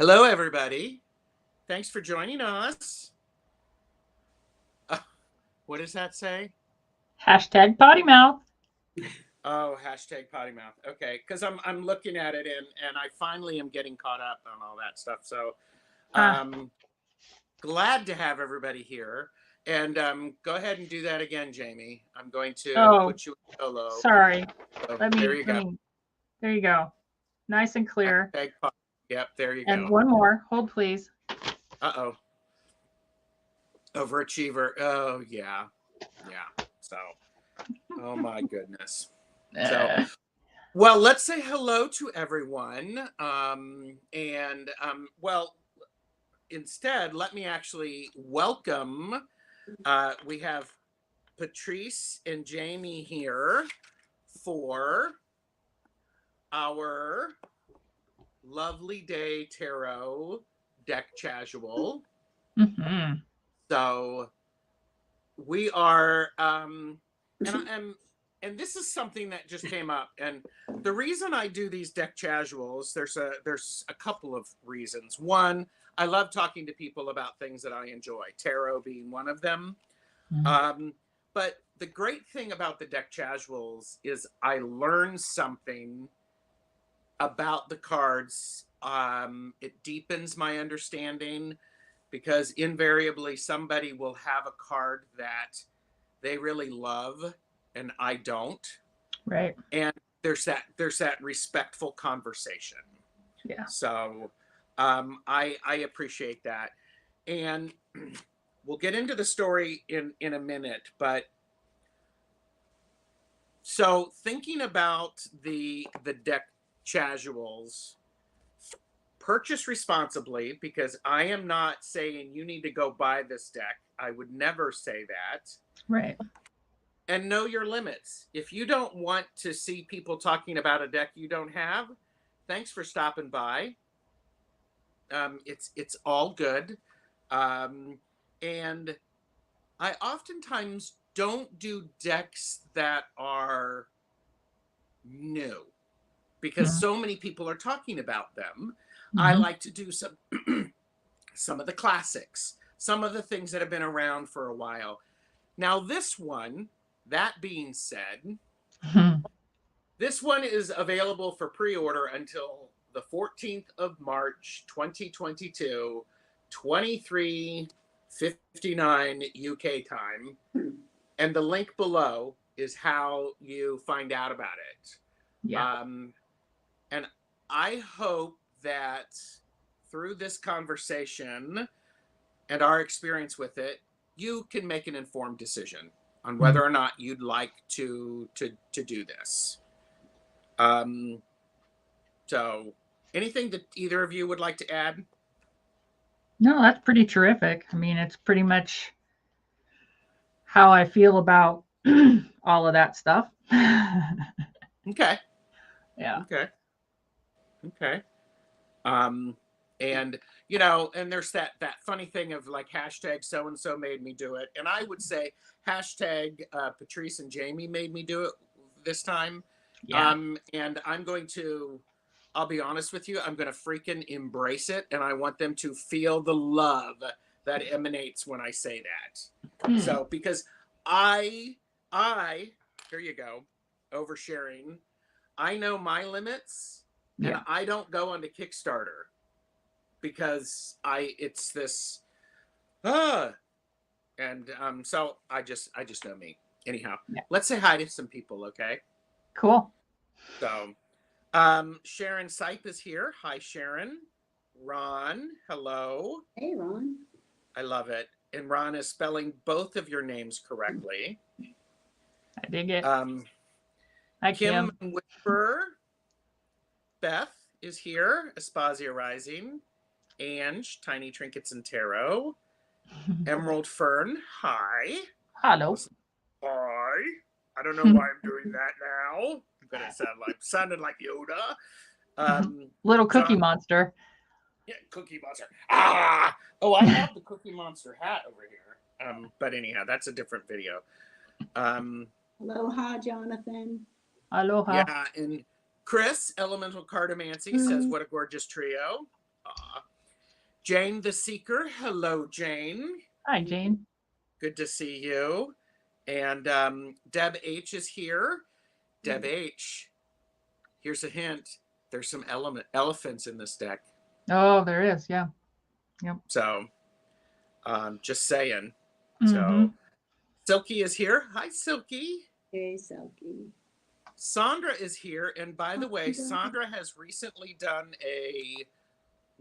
Hello, everybody. Thanks for joining us. What does that say? Hashtag potty mouth. Oh, hashtag potty mouth. Okay, because I'm looking at it and I finally am getting caught up on all that stuff. So, Ah, glad to have everybody here. And go ahead and do that again, Jamie. I'm going to oh, put you in solo. sorry. So Let there me, you let go. me, there you go. Nice and clear. Hashtag potty. Yep, there you And go. one more. Hold, please. Uh-oh. Overachiever. Oh, yeah. Yeah. So, oh my goodness. So, Uh, well, let's say hello to everyone. Well, instead, let me actually welcome. We have Patryce and Jaime here for our lovely day tarot deck casual. mhm. So we are, and this is something that just came up. And the reason I do these deck casuals, there's a couple of reasons. One, I love talking to people about things that I enjoy, tarot being one of them. Mhm. Um, but the great thing about the deck casuals is I learn something about the cards. It deepens my understanding because invariably somebody will have a card that they really love and I don't. Right. And there's that respectful conversation. Yeah. So I appreciate that. And we'll get into the story in a minute, but so thinking about the deck casuals, purchase responsibly, because I am not saying you need to go buy this deck. I would never say that. Right. And know your limits. If you don't want to see people talking about a deck you don't have, thanks for stopping by. It's all good. And I oftentimes don't do decks that are new because Mhm. so many people are talking about them. I Mhm. like to do some of the classics, some of the things that have been around for a while. Now, this one, that being said, Mhm. this one is available for pre-order until the 14th of March, 2022, 23:59 UK time. And the link below is how you find out about it. Yeah. Um, and I hope that through this conversation and our experience with it, you can make an informed decision on Mhm. whether or not you'd like to do this. Um, so, anything that either of you would like to add? No, that's pretty terrific. I mean, it's pretty much how I feel about all of that stuff. Okay, Yeah. okay, okay. Um, and and there's that funny thing of like hashtag so and so made me do it, and I would say hashtag Patryce and Jaime made me do it this time. Yeah. And I'll be honest with you, I'm going to freaking embrace it, and I want them to feel the love that emanates when I say that. Hmm. So because I here you go, oversharing. I know my limits, and Yeah. I don't go onto Kickstarter because it's this uh and so I just know me. Anyhow, Yeah. let's say hi to some people, okay? Cool. So Sharon Sipe is here. Hi, Sharon. Ron, hello. Hey, Ron. I love it. And Ron is spelling both of your names correctly. I dig it. Um, Hi, Kim Kim. Whisper, Beth is here. Aspasia Rising. Ange, Tiny Trinkets and Tarot. Emerald Fern, hi. Hello. Hi. I don't know why I'm doing that now. I'm gonna sounded like Yoda. Little Cookie John, Monster. yeah, Cookie Monster. Ah, oh, I have the Cookie Monster hat over here. But anyhow, that's a different video. Um, Aloha, Jonathan. Aloha. yeah, and Chris, Elemental Cardomancy, says, "What a gorgeous trio." Aw. Jane the Seeker. Hello, Jane. Hi, Jane. Good to see you. And Deb H is here. Deb H, here's a hint. There's some elephants in this deck. Oh, there is. Yeah. Yep. So, just saying. Mm-hmm. So, Silky is here. Hi, Silky. Hey, Selkie. Sandra is here. And by the way, Sandra has recently done a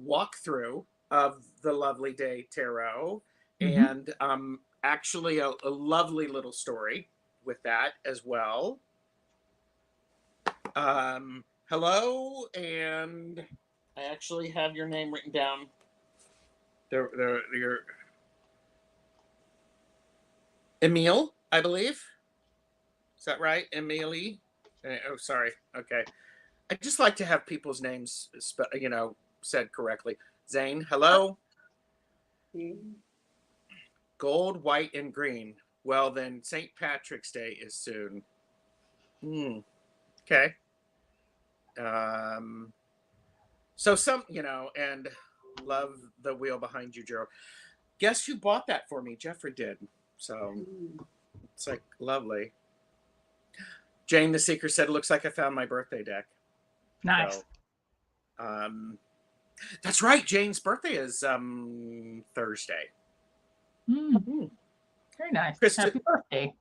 walkthrough of the Lovely Day Tarot. Mm-hmm. And actually a lovely little story with that as well. Hello, and I actually have your name written down. Your Emile, I believe. Is that right, Emily? Oh, sorry. Okay, I just like to have people's names, said correctly. Zane, hello. Gold, white, and green. Well, then St. Patrick's Day is soon. Okay. So and love the wheel behind you, Gerald. Guess who bought that for me? Jeffrey did. So it's like lovely. Jane the Seeker said, looks like I found my birthday deck. Nice. So, that's right. Jane's birthday is Thursday. Very nice. Kristen, Happy birthday.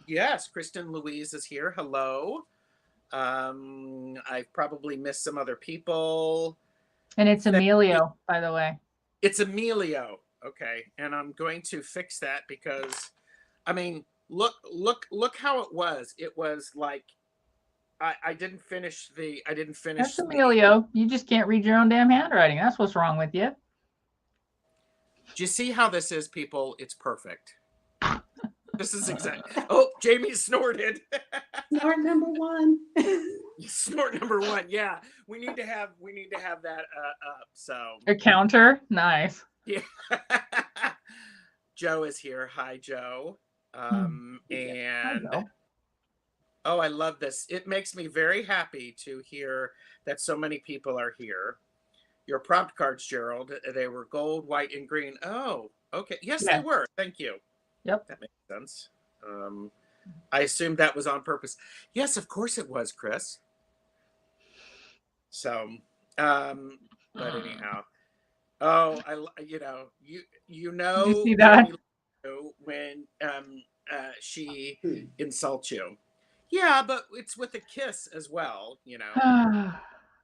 Yes, Kristen Louise is here. Hello. I've probably missed some other people. And it's Emilio, by the way. It's Emilio. Okay. And I'm going to fix that because, I mean, look how it was. It was like, I didn't finish. That's Emilio. You just can't read your own damn handwriting. That's what's wrong with you. Do you see how this is, people? It's perfect. This is exactly. Oh, Jamie snorted. Snort number one. Snort number one. Yeah, we need to have that up. So a counter. Nice. Yeah. Joe is here. Hi, Joe. And Hi, oh, I love this. It makes me very happy to hear that so many people are here. Your prompt cards, Gerald. They were gold, white, and green. Oh, okay. Yes, they were. Thank you. Yep. That makes sense. I assumed that was on purpose. Yes, of course it was, Chris. So, but anyhow, you see that? when she insults you. Yeah, but it's with a kiss as well,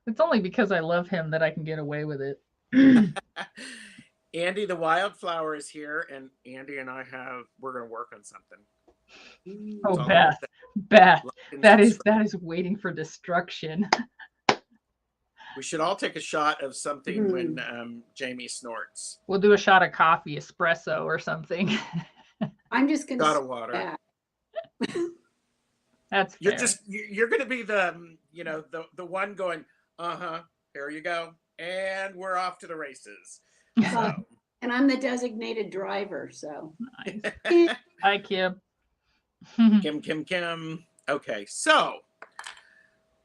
It's only because I love him that I can get away with it. Andy the Wildflower is here, and Andy and we're going to work on something. Oh, Beth, that is waiting for destruction. We should all take a shot of something when Jamie snorts. We'll do a shot of coffee, espresso, or something. I'm just going to shot of water. That's fair. You're going to be the one going, here you go, and we're off to the races. So. And I'm the designated driver, so. Nice. Hi, Kim. Kim. Okay, so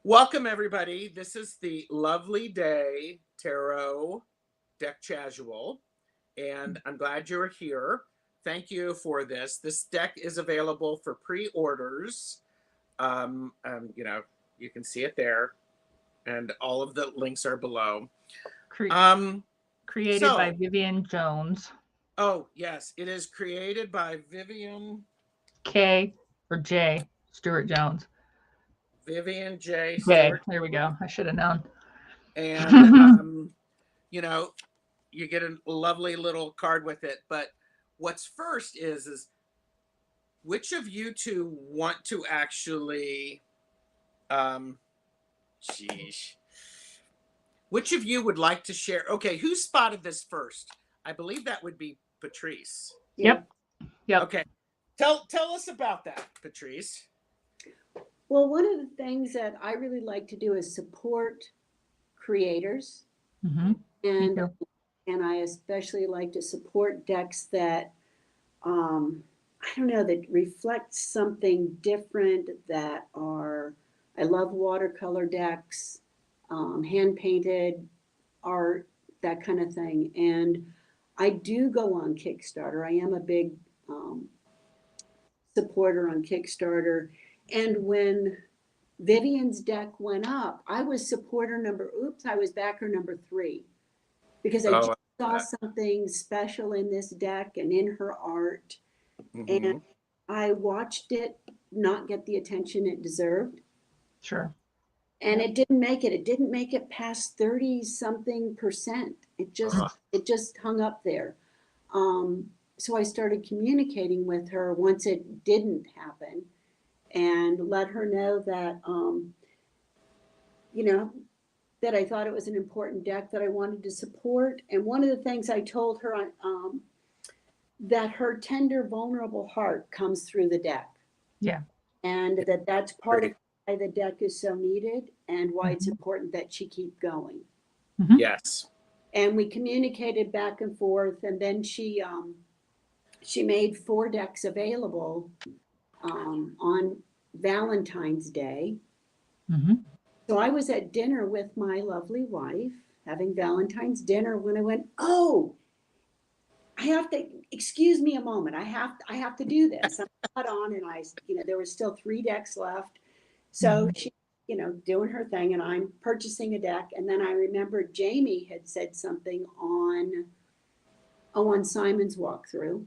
welcome everybody. This is the Lovely Day Tarot Deck Casual, and I'm glad you're here. Thank you for this. This deck is available for pre-orders. You can see it there, and all of the links are below. Created by Vivian Jones. Oh, yes, it is created by Vivian K or J Stewart Jones. Vivian J. Stewart. There we go. I should have known. And you get a lovely little card with it. But what's first is which of you two want to actually which of you would like to share? Okay, who spotted this first? I believe that would be Patryce. Yep. Okay. Tell us about that, Patryce. Well, one of the things that I really like to do is support creators. Mm-hmm. And I especially like to support decks that that reflect something different, I love watercolor decks, hand painted art, that kind of thing. And I do go on Kickstarter. I am a big supporter on Kickstarter. And when Vivian's deck went up, I was I was backer number 3 because I just Oh, saw something special in this deck and in her art. And I watched it not get the attention it deserved. Sure. And it didn't make it. It didn't make it past 30 something percent. It just hung up there. So I started communicating with her once it didn't happen and let her know that, you know, that I thought it was an important deck that I wanted to support. And one of the things I told her that her tender, vulnerable heart comes through the deck. Yeah. And that's part of why the deck is so needed and why it's important that she keep going. Yes. And we communicated back and forth, and then she made 4 decks available on Valentine's Day. So I was at dinner with my lovely wife, having Valentine's dinner, when I went, oh, I have to, excuse me a moment. I have to do this. I got on and there were still 3 decks left. So she, doing her thing, and I'm purchasing a deck. And then I remembered Jaime had said something on Simon's walkthrough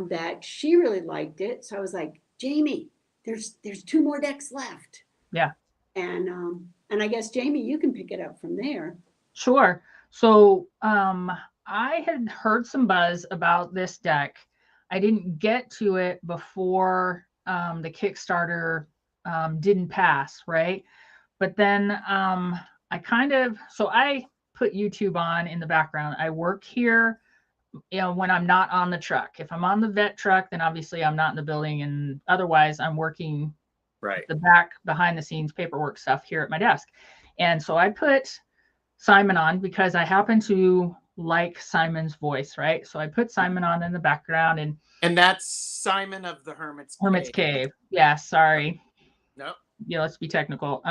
that she really liked it. So I was like, Jaime, there's 2 more decks left. Yeah. And I guess Jaime, you can pick it up from there. Sure. So I had heard some buzz about this deck. I didn't get to it before the Kickstarter didn't pass, right? But then I put YouTube on in the background. I work here, when I'm not on the truck. If I'm on the vet truck, then obviously I'm not in the building, and otherwise I'm working the back behind the scenes paperwork stuff here at my desk. And so I put Simon on because I happen to like Simon's voice, right? So I put Simon on in the background, and that's Simon of the Hermit's Cave. Yeah, sorry. No. Yeah, let's be technical.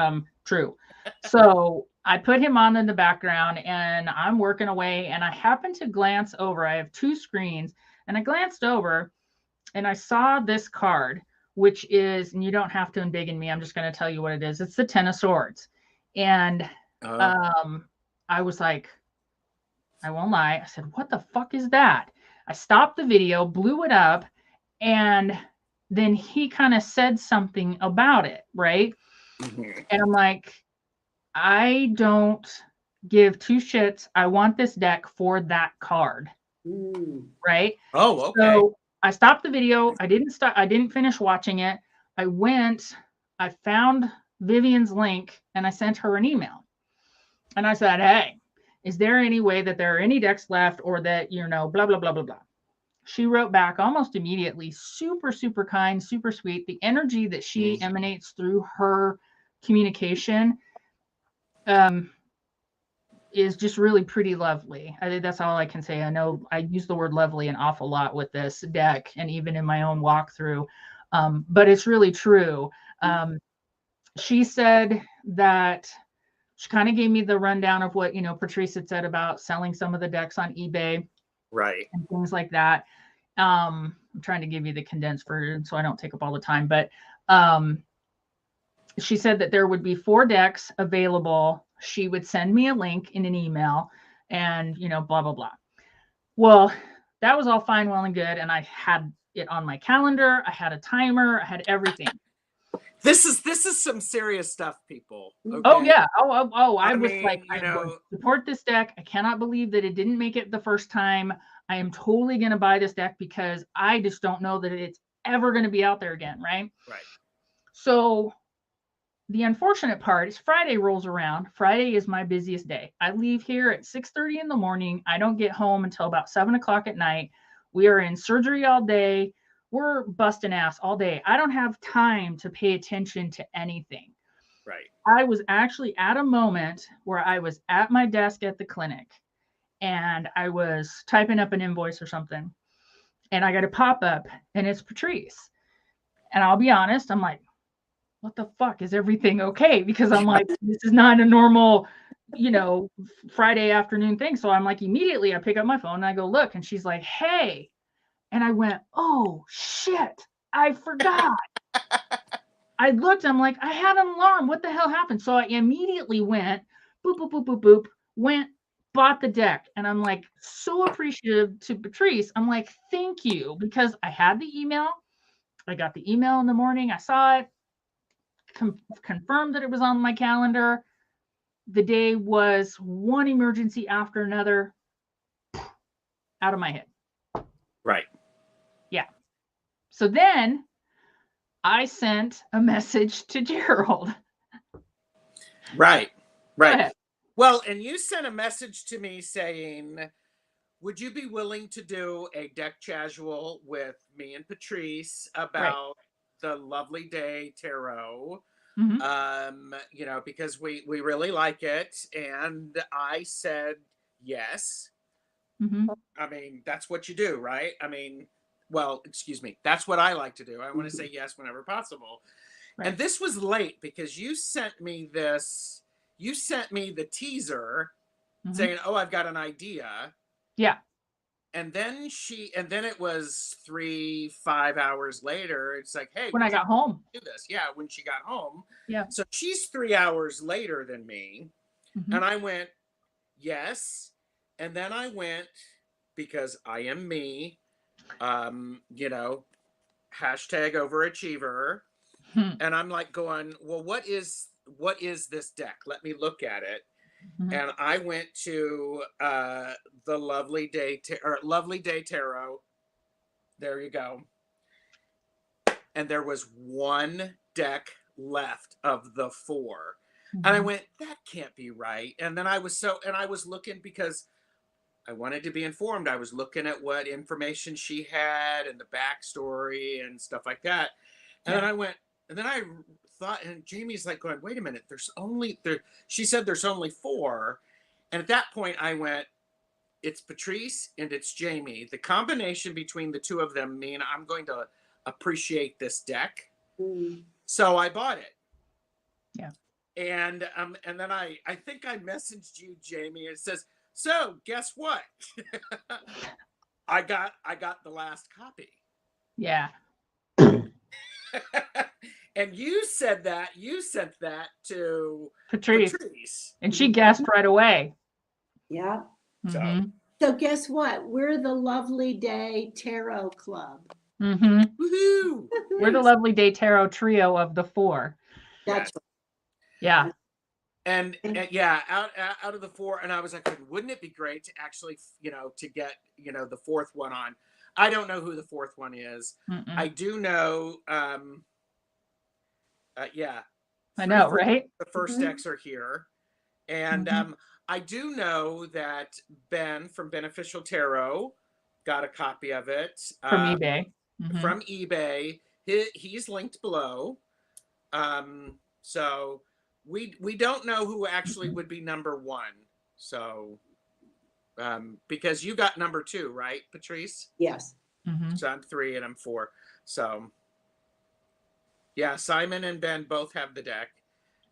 True. So I put him on in the background and I'm working away, and I happened to glance over. I have 2 screens, and I glanced over and I saw this card, which is, and you don't have to embiggen me, I'm just going to tell you what it is. It's the 10 of Swords. And I was like, I won't lie. I said, what the fuck is that? I stopped the video, blew it up, and then he kind of said something about it, right? And I'm like, I don't give 2 shits. I want this deck for that card. Right? Oh, okay. So I stopped the video. I didn't finish watching it. I found Vivian's link and I sent her an email. And I said, hey, is there any way that there are any decks left, or that, blah, blah, blah, blah, blah. She wrote back almost immediately, super, super kind, super sweet. The energy that she emanates through her communication is just really pretty lovely. I think that's all I can say. I know I use the word lovely an awful lot with this deck and even in my own walkthrough, but it's really true. She said that she kind of gave me the rundown of what, Patryce had said about selling some of the decks on eBay. Right. And things like that. I'm trying to give you the condensed version so I don't take up all the time, but she said that there would be 4 decks available. She would send me a link in an email and, blah, blah, blah. Well, that was all fine, well and good. And I had it on my calendar. I had a timer. I had everything. This is some serious stuff, people. Okay? Oh yeah. I was like, I support this deck. I cannot believe that it didn't make it the first time. I am totally going to buy this deck because I just don't know that it's ever going to be out there again. Right. So the unfortunate part is Friday rolls around. Friday is my busiest day. I leave here at 6:30 in the morning. I don't get home until about 7 o'clock at night. We are in surgery all day. We're busting ass all day. I don't have time to pay attention to anything. Right. I was actually at a moment where I was at my desk at the clinic and I was typing up an invoice or something. And I got a pop-up and it's Patryce. And I'll be honest, I'm like, what the fuck, is everything okay? Because I'm like, this is not a normal you know, Friday afternoon thing. So I'm like, immediately I pick up my phone and I go, look, and she's like, hey. And I went, oh shit, I forgot. I looked, I'm like, I had an alarm. What the hell happened? So I immediately went, boop, boop, boop, boop, boop, went, bought the deck. And I'm like, so appreciative to Patryce. I'm like, thank you, because I had the email. I got the email in the morning. I saw it, confirmed that it was on my calendar. The day was one emergency after another, out of my head. Right. Yeah. So then I sent a message to Gerald. Right. Right. Go ahead. Well, and you sent a message to me saying, would you be willing to do a deck casual with me and Patryce about the Lovely Day Tarot? You know, because we really like it. And I said yes. I mean, that's what you do, right? I mean, well, excuse me, that's what I like to do. I want to say yes whenever possible. Right. And this was late because you sent me this, you sent me the teaser saying, oh, I've got an idea. Yeah. And then it was 3-5 hours later. It's like, hey, when I got home, do this. Yeah, when she got home. Yeah. So she's 3 hours later than me. And I went, yes. And then I went, because I am me, you know, hashtag overachiever. And I'm like going, well, what is this deck? Let me look at it. And I went to the Lovely Day Tarot. There you go. And there was one deck left of the 4. And I went, that can't be right. And then I was looking because I wanted to be informed. I was looking at what information she had and the backstory and stuff like that. And then I went, and then I thought, and Jamie's like going, wait a minute, she said there's only 4. And at that point I went, it's Patryce and it's Jamie. The combination between the two of them mean I'm going to appreciate this deck. So I bought it. Yeah. And then I think I messaged you, Jamie, and it says, so guess what? I got the last copy. Yeah. And you sent that to Patryce. And she guessed right away. Yeah. So guess what? We're the Lovely Day Tarot Club. Woohoo! We're the Lovely Day Tarot trio of the 4. That's right. Yeah. And yeah, out of the 4, and I was like, wouldn't it be great to actually, you know, to get, you know, the 4th one on? I don't know who the 4th one is. I do know, yeah. I know, right? The first decks are here. And I do know that Ben from Beneficial Tarot got a copy of it. From eBay. From eBay. He's linked below. So we don't know who actually would be number 1. So because you got number 2, right, Patryce? Yes. So I'm 3 and I'm 4. So yeah, Simon and Ben both have the deck.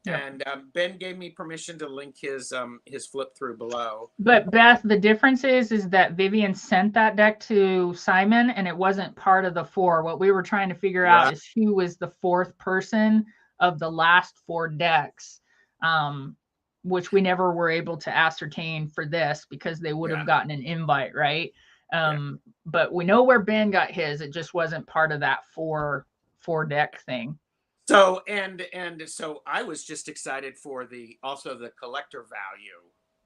Yep. And Ben gave me permission to link his flip through below. But Beth, the difference is that Vivian sent that deck to Simon and it wasn't part of the 4. What we were trying to figure out is who was the 4th person of the last 4 decks, which we never were able to ascertain for this because they would have gotten an invite, right? But we know where Ben got his. It just wasn't part of that 4 deck thing. So and so I was just excited for also the collector value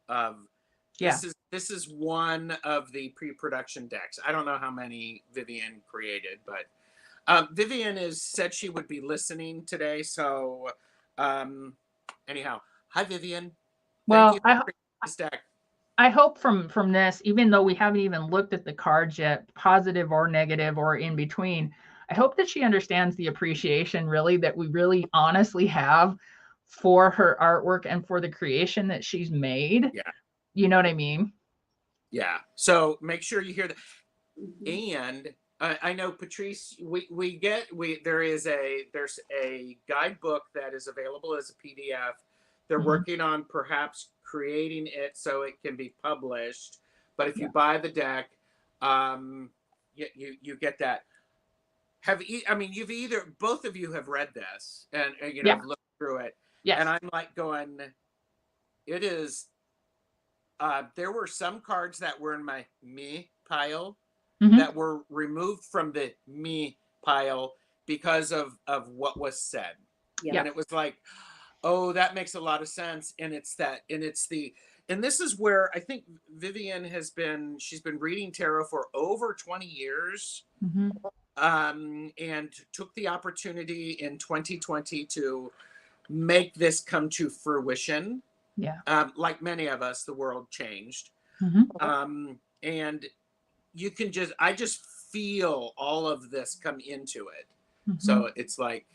of this is one of the pre-production decks. I don't know how many Vivian created, but Vivian said she would be listening today. So anyhow, hi Vivian. Well, I hope from this, even though we haven't even looked at the cards yet, positive or negative or in between, I hope that she understands the appreciation really that we really honestly have for her artwork and for the creation that she's made. Yeah. You know what I mean? Yeah. So make sure you hear that. And I know Patryce, there's a guidebook that is available as a PDF They're working on perhaps creating it so it can be published. But if you buy the deck, you get that. I mean, both of you have read this and have looked through it. Yes. And I'm like going, it is, there were some cards that were in my me pile that were removed from the me pile because of what was said. And it was like, oh, that makes a lot of sense. And this is where I think Vivian she's been reading tarot for over 20 years. And took the opportunity in 2020 to make this come to fruition. Like many of us, the world changed. And I just feel all of this come into it. So it's like,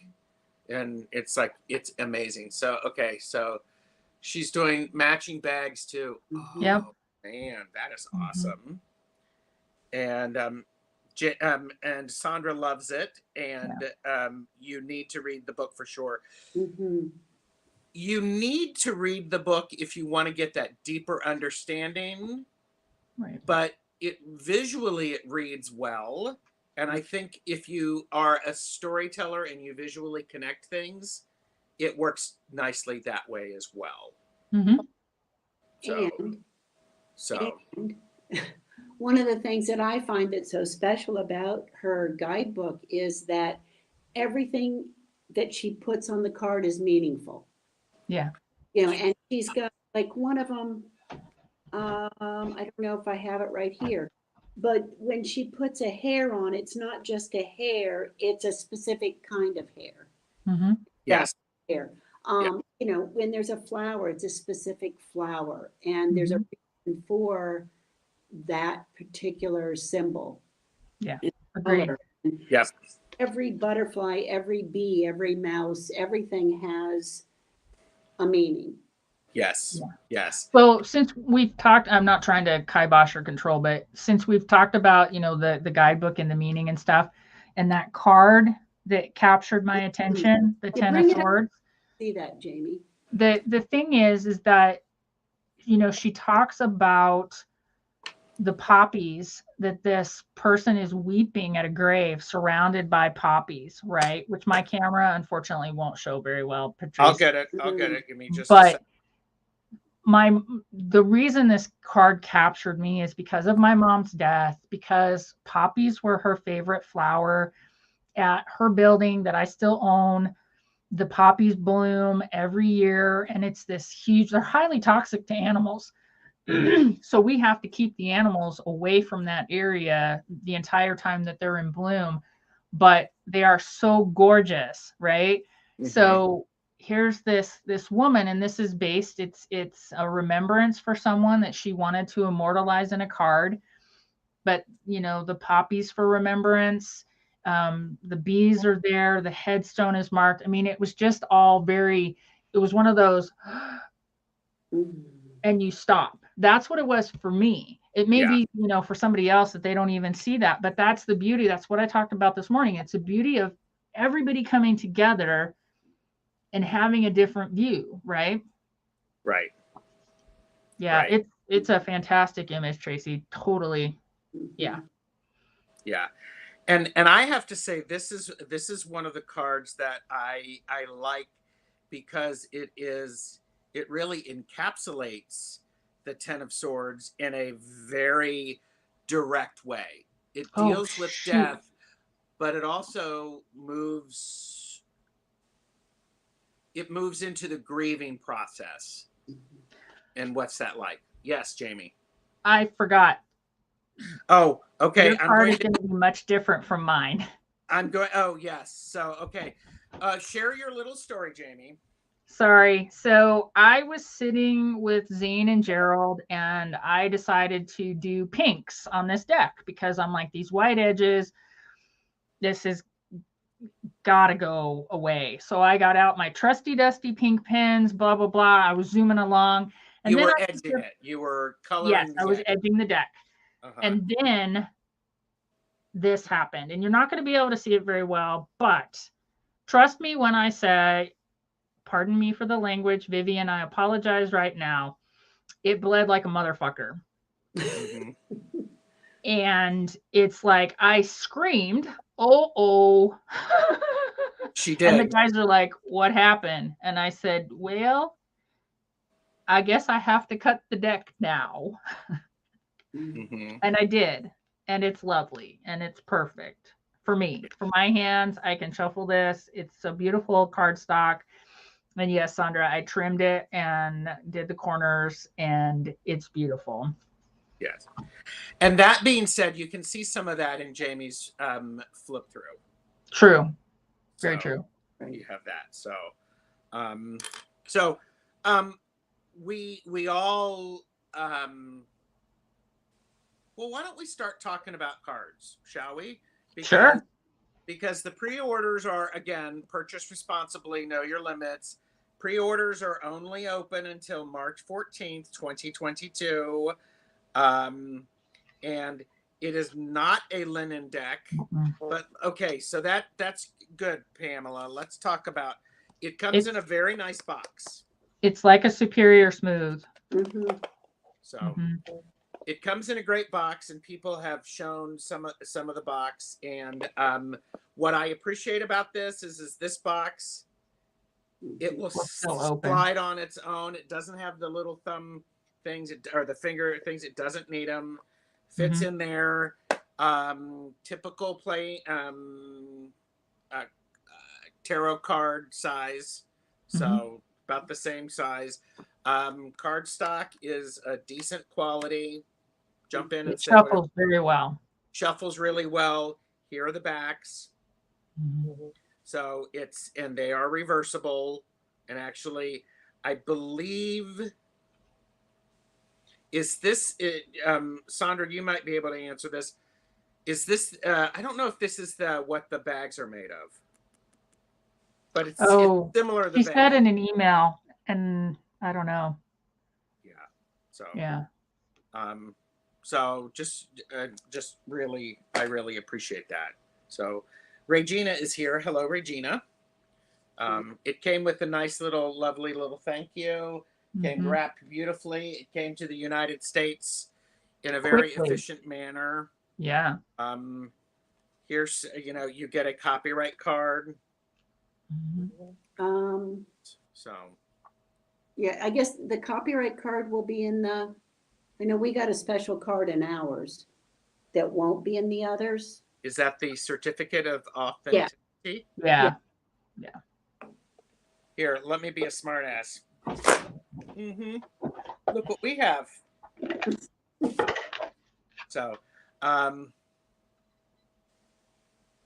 it's amazing. So, okay. So she's doing matching bags too. Oh man, that is awesome. And Sandra loves it. And you need to read the book for sure. You need to read the book if you want to get that deeper understanding. But visually it reads well. And I think if you are a storyteller and you visually connect things, it works nicely that way as well. So one of the things that I find that's so special about her guidebook is that everything that she puts on the card is meaningful. And she's got like one of them, I don't know if I have it right here, but when she puts a hair on, it's not just a hair, it's a specific kind of hair. Yes. Hair. When there's a flower, it's a specific flower, and there's a reason for that particular symbol. Agreed. Yes. Every butterfly, every bee, every mouse, everything has a meaning. Yes. Well, since we've talked, I'm not trying to kibosh or control, but since we've talked about, the guidebook and the meaning and stuff, and that card that captured my attention, the Ten of Swords. See that, Jamie? The thing is that, she talks about the poppies, that this person is weeping at a grave surrounded by poppies, right? Which my camera unfortunately won't show very well. Patryce. I'll get it. Give me just a second. The reason this card captured me is because of my mom's death, because poppies were her favorite flower. At her building that I still own, the poppies bloom every year, and it's this huge, they're highly toxic to animals. So we have to keep the animals away from that area the entire time that they're in bloom, but they are so gorgeous, right? So here's this woman, and this is based, it's a remembrance for someone that she wanted to immortalize in a card. But the poppies for remembrance, the bees are there, the headstone is marked. I mean, it was just all it was one of those and you stop. That's what it was for me. It may be, for somebody else that they don't even see that, but that's the beauty. That's what I talked about this morning. It's the beauty of everybody coming together and having a different view, right? Right. Yeah, right. It's a fantastic image, Tracy. Totally. Yeah. And I have to say, this is one of the cards that I like, because it really encapsulates the Ten of Swords in a very direct way. It deals with death, but it also moves into the grieving process. And what's that like? Yes, Jamie. I forgot. Oh, okay. Your card is going to be much different from mine. Oh, yes. So, okay. Share your little story, Jamie. Sorry. So I was sitting with Zane and Gerald, and I decided to do pinks on this deck because I'm like, these white edges, this has got to go away. So I got out my trusty dusty pink pens, blah, blah, blah. I was zooming along. And you then were edging it. You were coloring. Yes, I was edging the deck. And then this happened. And you're not going to be able to see it very well, but trust me when I say pardon me for the language, Vivian, I apologize right now. It bled like a motherfucker. Mm-hmm. And it's like I screamed, oh. She And the did. guys are like, what happened? And I said, well, I guess I have to cut the deck now. Mm-hmm. And I did. And it's lovely and it's perfect for me. For my hands, I can shuffle this. It's a beautiful cardstock. And yes, Sandra, I trimmed it and did the corners, and it's beautiful. Yes. And that being said, you can see some of that in Jamie's flip through. True. Very true. You have that. We all well, why don't we start talking about cards, shall we? Sure. Because the pre-orders are, again, purchase responsibly, know your limits. Pre-orders are only open until March 14th, 2022. And it is not a linen deck. But okay, so that's good, Pamela. Let's talk about it. Comes in a very nice box. It's like a Superior Smooth. Mm-hmm. So it comes in a great box, and people have shown some of the box. And what I appreciate about this is this box, it will slide on its own. It doesn't have the little thumb things or the finger things. It doesn't need them. Fits in there. Typical tarot card size. So about the same size. Cardstock is a decent quality. Jump in and it shuffles very well. Shuffles really well. Here are the backs. So and they are reversible. And actually, I believe, is this, Sandra, you might be able to answer this. Is this, I don't know if this is what the bags are made of. But it's similar to the he bag. said in an email, and I don't know. Yeah. So. Yeah. So just really, I really appreciate that. So Regina is here. Hello, Regina. It came with a nice lovely little thank you. Came wrapped beautifully. It came to the United States in a very efficient manner. Yeah. Here's, you get a copyright card. So. Yeah, I guess the copyright card will be in I know we got a special card in ours that won't be in the others. Is that the certificate of authenticity? Yeah. Here, let me be a smart ass. Look what we have. So,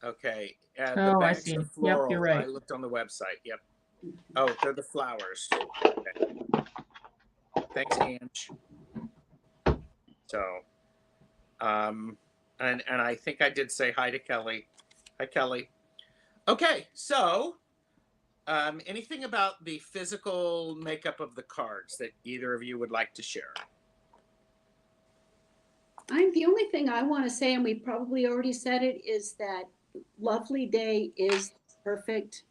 okay. The bags I see. are floral. Yep, you're right. I looked on the website. Yep. Oh, they're the flowers. Okay. Thanks, Ange. So, and I think I did say hi to Kelly. Hi, Kelly. Okay, so, anything about the physical makeup of the cards that either of you would like to share? The only thing I want to say, and we probably already said it, is that Lovely Day is the perfect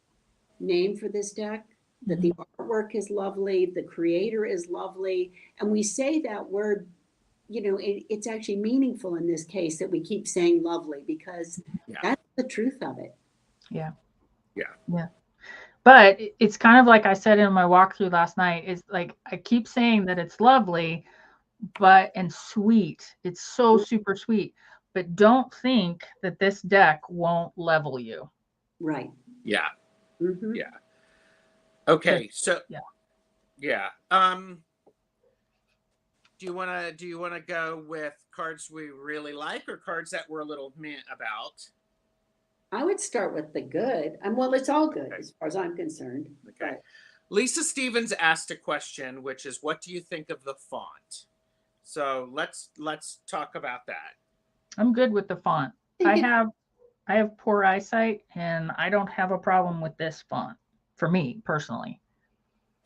name for this deck. That the artwork is lovely, the creator is lovely, and we say that word, it's actually meaningful in this case that we keep saying lovely, because that's the truth of it. Yeah. But it's kind of like I said in my walkthrough last night, is like I keep saying that it's lovely, and sweet. It's so super sweet. But don't think that this deck won't level you. Right. Yeah. Yeah. Okay. So. Yeah. Do you want to go with cards we really like or cards that we're a little meh about? I would start with the good. Well, it's all good as far as I'm concerned. Okay. But Lisa Stevens asked a question, which is, what do you think of the font? So let's talk about that. I'm good with the font. I have poor eyesight, and I don't have a problem with this font for me personally.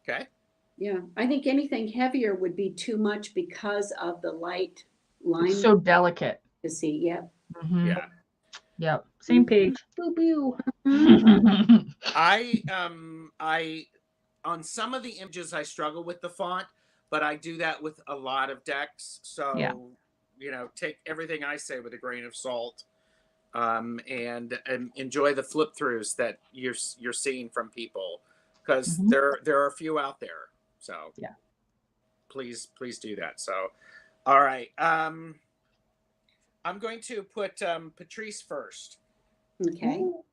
Okay. Yeah, I think anything heavier would be too much because of the light line. It's so delicate to see. Yep. Yeah. Yep. Same page. Boo boo. I on some of the images, I struggle with the font, but I do that with a lot of decks. Yeah. So, take everything I say with a grain of salt, and enjoy the flip throughs that you're seeing from people, because Mhm. there are a few out there. So Yeah. please do that. So, all right. I'm going to put Patryce first. Okay. Ooh.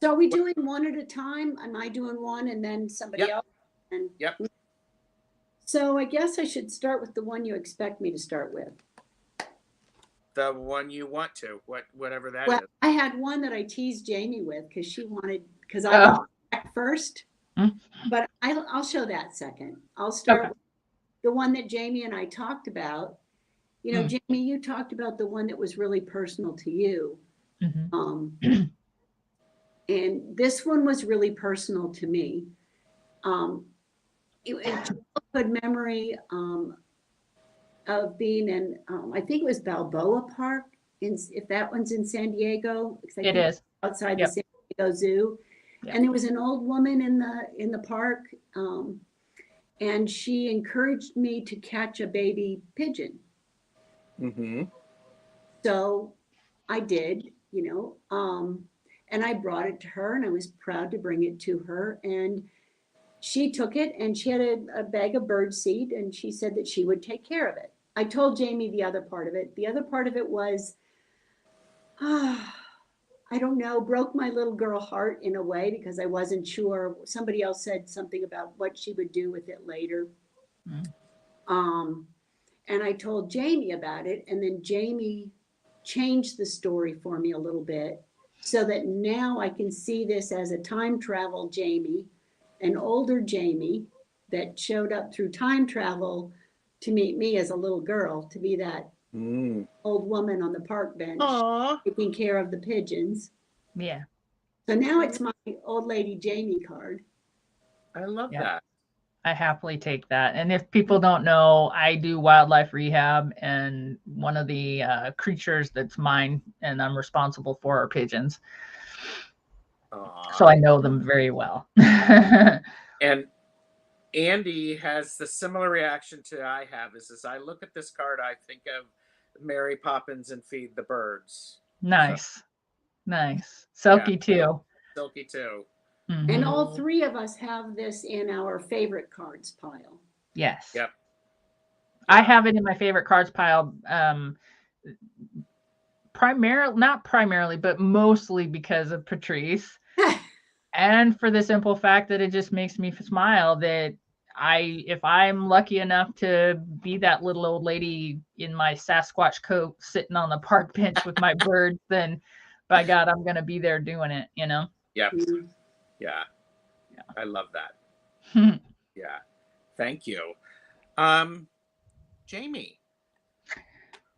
So are we doing one at a time? Am I doing one and then somebody Yep. else? And Yep. so I guess I should start with the one you expect me to start with. The one you want to, whatever that Well, is. I had one that I teased Jamie with because she wanted, because I got back first, but I'll show that second. I'll start with the one that Jamie and I talked about. Jamie, you talked about the one that was really personal to you. Mm-hmm. And this one was really personal to me. A childhood memory of being in, I think it was Balboa Park, if that one's in San Diego. It is outside the San Diego Zoo. Yep. And there was an old woman in the park, and she encouraged me to catch a baby pigeon. Mm-hmm. So I did, and I brought it to her, and I was proud to bring it to her. And she took it, and she had a bag of bird seed, and she said that she would take care of it. I told Jamie the other part of it. The other part of it was, I don't know, broke my little girl heart in a way because I wasn't sure. Somebody else said something about what she would do with it later. And I told Jamie about it, and then Jamie changed the story for me a little bit so that now I can see this as a time travel Jamie, an older Jamie that showed up through time travel to meet me as a little girl, to be that old woman on the park bench. Aww. Taking care of the pigeons. Yeah. So now it's my old lady Jamie card. I love that. I happily take that. And if people don't know, I do wildlife rehab, and one of the creatures that's mine and I'm responsible for are pigeons. Aww. So I know them very well. And Andy has the similar reaction to I have. Is as I look at this card, I think of Mary Poppins and Feed the Birds. Nice. So, nice. Silky too. Silky too. Mm-hmm. And all three of us have this in our favorite cards pile. Yes. Yep. I have it in my favorite cards pile. Not primarily, but mostly because of Patryce. And for the simple fact that it just makes me smile that if I'm lucky enough to be that little old lady in my Sasquatch coat sitting on the park bench with my birds, then by God, I'm going to be there doing it, Yep. Mm-hmm. Yeah. I love that. Yeah. Thank you. Jamie,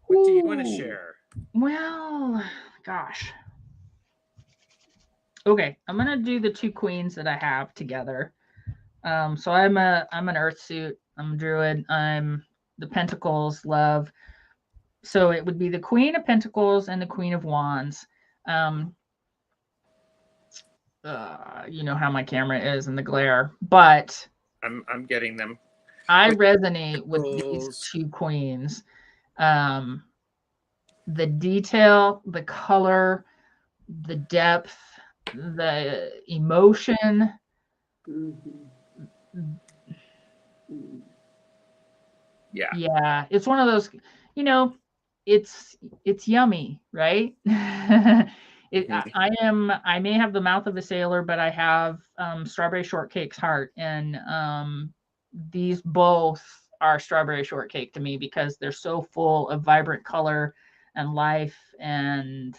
what do you want to share? Well, gosh. Okay, I'm gonna do the two queens that I have together. So I'm an earth suit. I'm a druid. I'm the Pentacles love. So it would be the Queen of Pentacles and the Queen of Wands. You know how my camera is in the glare, but I'm getting them. I resonate with these two queens. The detail, the color, the depth, the emotion. Yeah, it's one of those, it's yummy, right? I may have the mouth of a sailor, but I have strawberry shortcake's heart, and these both are strawberry shortcake to me because they're so full of vibrant color and life and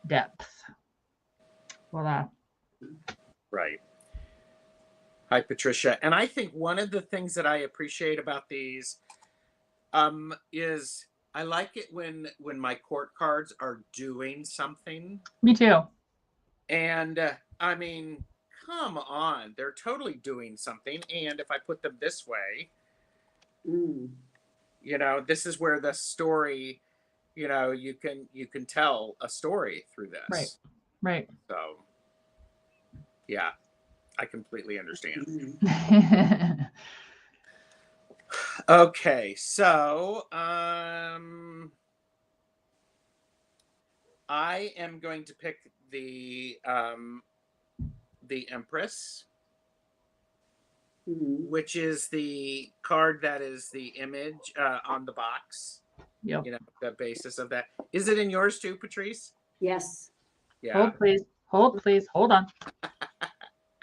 depth. Voila. Right. Hi, Patricia. And I think one of the things that I appreciate about these is I like it when my court cards are doing something. Me too. And I mean, come on, they're totally doing something. And if I put them this way, this is where the story, you can tell a story through this. Right. So, yeah, I completely understand. Mhm. Okay, so I am going to pick the Empress, Mhm. which is the card that is the image on the box. Yep. You know, the basis of that. Is it in yours too, Patryce? Yes, Yeah. Hold, please. Hold, please. Hold on.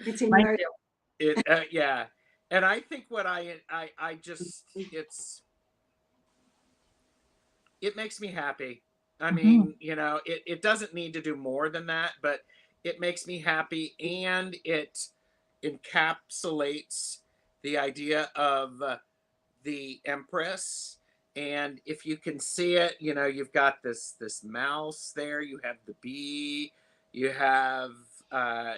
it's in Mine your. too. It yeah. And I think what I just it makes me happy. I Mhm. mean, you know, it doesn't need to do more than that, but it makes me happy, and it encapsulates the idea of the Empress. And if you can see it, you know, you've got this mouse there, you have the bee, you have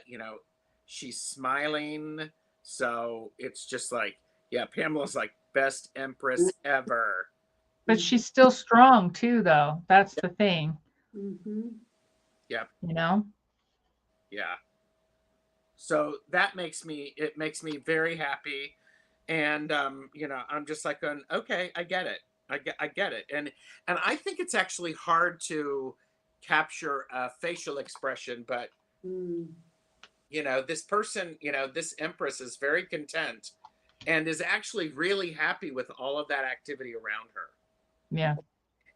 you know, she's smiling. So it's just like, yeah, Pamela's like best Empress ever. But she's still strong too, though. That's the thing, Mhm. Yeah, you know? yeah. So that makes me, it makes me very happy. And you know, I'm just like going, okay, I get it. I get it. And I think it's actually hard to capture a facial expression, but Mm. you know, this person, you know, this Empress is very content and is actually really happy with all of that activity around her. Yeah.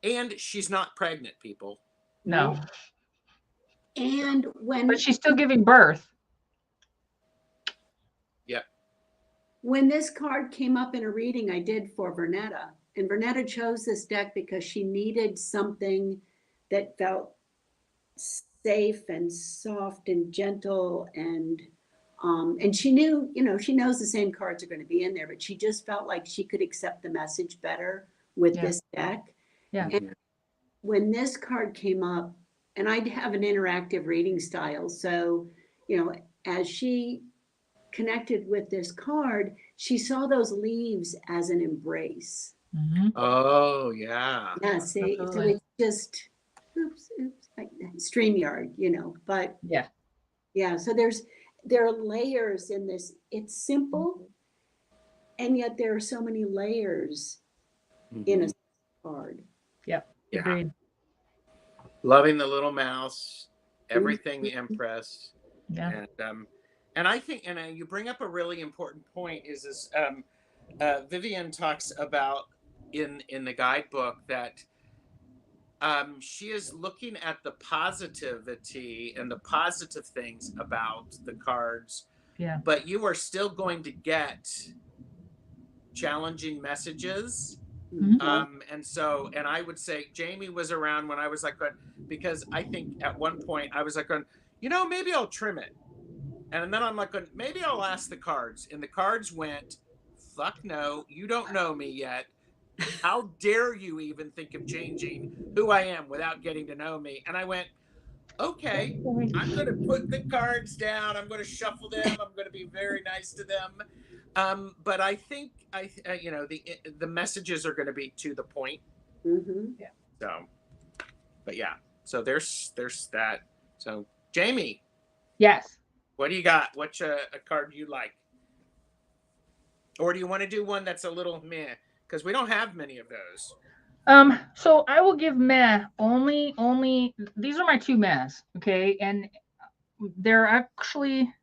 And she's not pregnant, people. No. No. And But she's still giving birth. Yep. when this card came up in a reading I did for Vernetta, and Vernetta chose this deck because she needed something that felt safe and soft and gentle, and she knew, you know, she knows the same cards are going to be in there, but she just felt like she could accept the message better with Yeah. this deck. Yeah. And when this card came up, and I have an interactive reading style, so you know, as she connected with this card, she saw those leaves as an embrace. Mm-hmm. Oh, yeah. Yeah, see, so Absolutely. it's just oops, like StreamYard, you know, but Yeah. yeah, so there are layers in this. It's simple, and yet there are so many layers in a Mhm. card. Yep. Yeah. Agreed. Loving the little mouse, Mhm. everything Empress. Yeah. And I think, and you bring up a really important point is Vivian talks about in the guidebook that she is looking at the positivity and the positive things about the cards, Yeah. but you are still going to get challenging messages. Mhm. And so, and I would say Jaime was around when I was like, because I think at one point I was like, you know, maybe I'll trim it. And then I'm like, maybe I'll ask the cards. And the cards went, fuck no, you don't know me yet. How dare you even think of changing who I am without getting to know me? And I went, okay, I'm going to put the cards down. I'm going to shuffle them. I'm going to be very nice to them. But I think you know, the messages are going to be to the point. Mhm. Yeah. So, but yeah, so there's that. So, Jaime, Yes. what do you got? What's a card you like? Or do you want to do one that's a little meh? Because we don't have many of those. So I will give meh only these are my two mehs, okay? And there are actually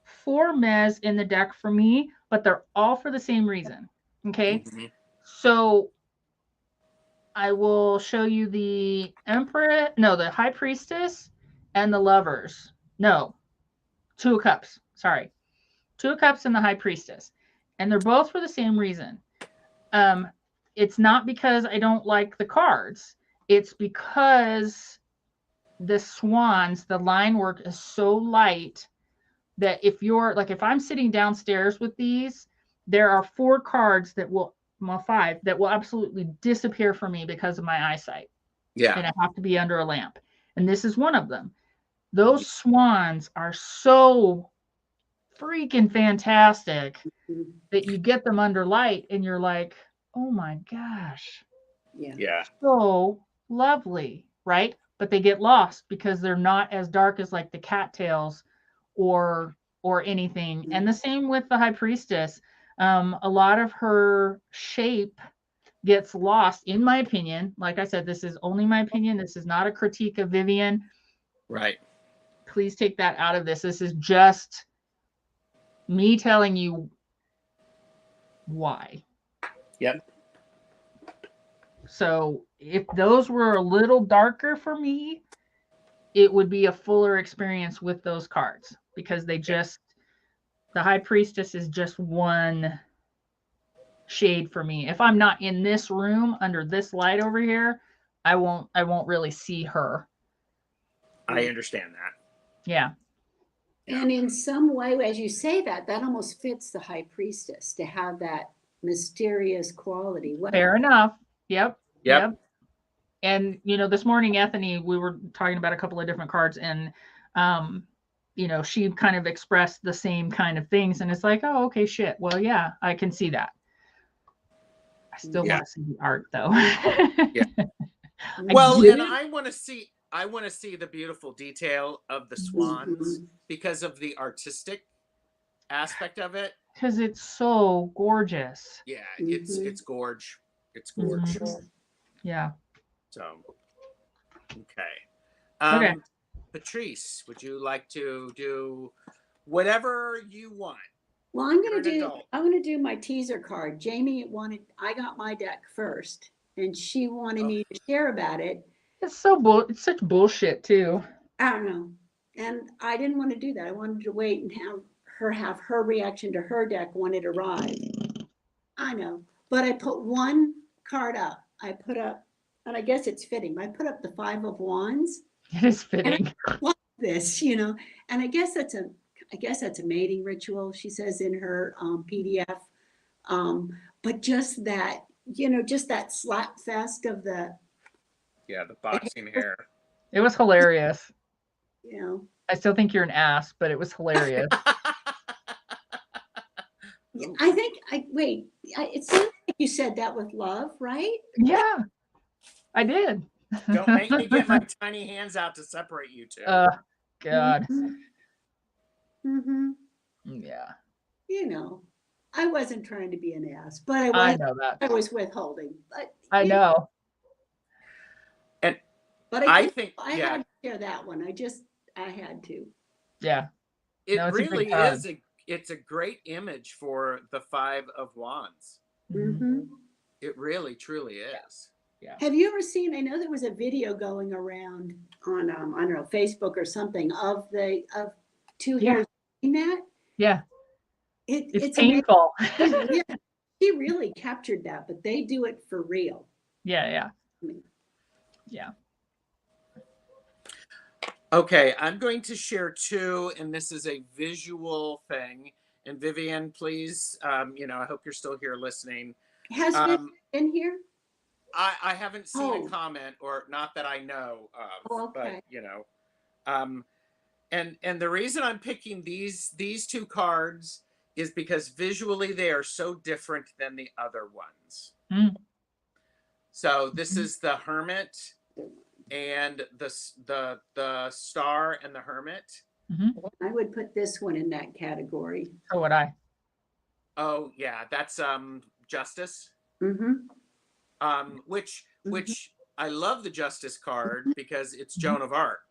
four mehs in the deck for me, but they're all for the same reason. Okay. Mm-hmm. So I will show you the Emperor, no, the High Priestess and the Lovers. No, Two of Cups. Sorry. Two of Cups and the High Priestess. And they're both for the same reason. Um, it's not because I don't like the cards. It's because the swans, the line work is so light that if I'm sitting downstairs with these, there are four cards that will, well, five that will absolutely disappear for me because of my eyesight. Yeah. And I have to be under a lamp. And this is one of them. Those swans are so freaking fantastic Mhm. that you get them under light and you're like, oh my gosh, Yeah. Yeah. so lovely, right? But they get lost because they're not as dark as like the cattails or or anything. And the same with the High Priestess. A lot of her shape gets lost, in my opinion. Like I said, this is only my opinion. This is not a critique of Vivian. Right. Please take that out of this. This is just me telling you why. Yep. So if those were a little darker for me, it would be a fuller experience with those cards, because they just, the High Priestess is just one shade for me. If I'm not in this room under this light over here, I won't really see her. I understand that. Yeah. And in some way, as you say that, that almost fits the High Priestess to have that mysterious quality. Fair enough. Yep. Yep. And this morning, Anthony, we were talking about a couple of different cards, and she kind of expressed the same kind of things, and it's like, oh, okay, shit. Well, yeah, I can see that. I still want to see the art, though. Yeah. Well, and I want to see the beautiful detail of the swans because of the artistic aspect of it. Because it's so gorgeous. Yeah, it's gorge. It's gorge. Yeah. So, okay. Okay. Patryce, would you like to do whatever you want? Well, I'm going to do my teaser card. Jaime I got my deck first, and she wanted me to share about it. It's such bullshit too. I don't know. And I didn't want to do that. I wanted to wait and have her reaction to her deck when it arrived. I know. But I put one card up. I put up, and I guess it's fitting. I put up the 5 of Wands. It is fitting. I love this, and I guess that's a mating ritual, she says in her PDF. But just that, just that slap fest of the boxing hair. It was hilarious. I still think you're an ass, but it was hilarious. I think it sounds like you said that with love, right? Yeah, I did. Don't make me get my tiny hands out to separate you two. God. Mm-hmm. Yeah. I wasn't trying to be an ass, but I know that. I was withholding. But, I know. But I think I had to share that one. I had to. Yeah. It really is it's a great image for the 5 of Wands. Mm-hmm. It really, truly is. Yeah. Have you ever seen? I know there was a video going around on I don't know, Facebook or something of two hairs doing that. Yeah. It's painful. He really captured that, but they do it for real. Yeah. Yeah. Okay, I'm going to share 2, and this is a visual thing. And Vivian, please, I hope you're still here listening. Has Vivian been here? I haven't seen a comment, or not that I know of. Okay. But and the reason I'm picking these 2 cards is because visually they are so different than the other ones. So this is the Hermit and the Star and the Hermit. I would put this one in that category. So would I. Oh yeah, that's Justice. Which I love the Justice card because it's Joan of Arc,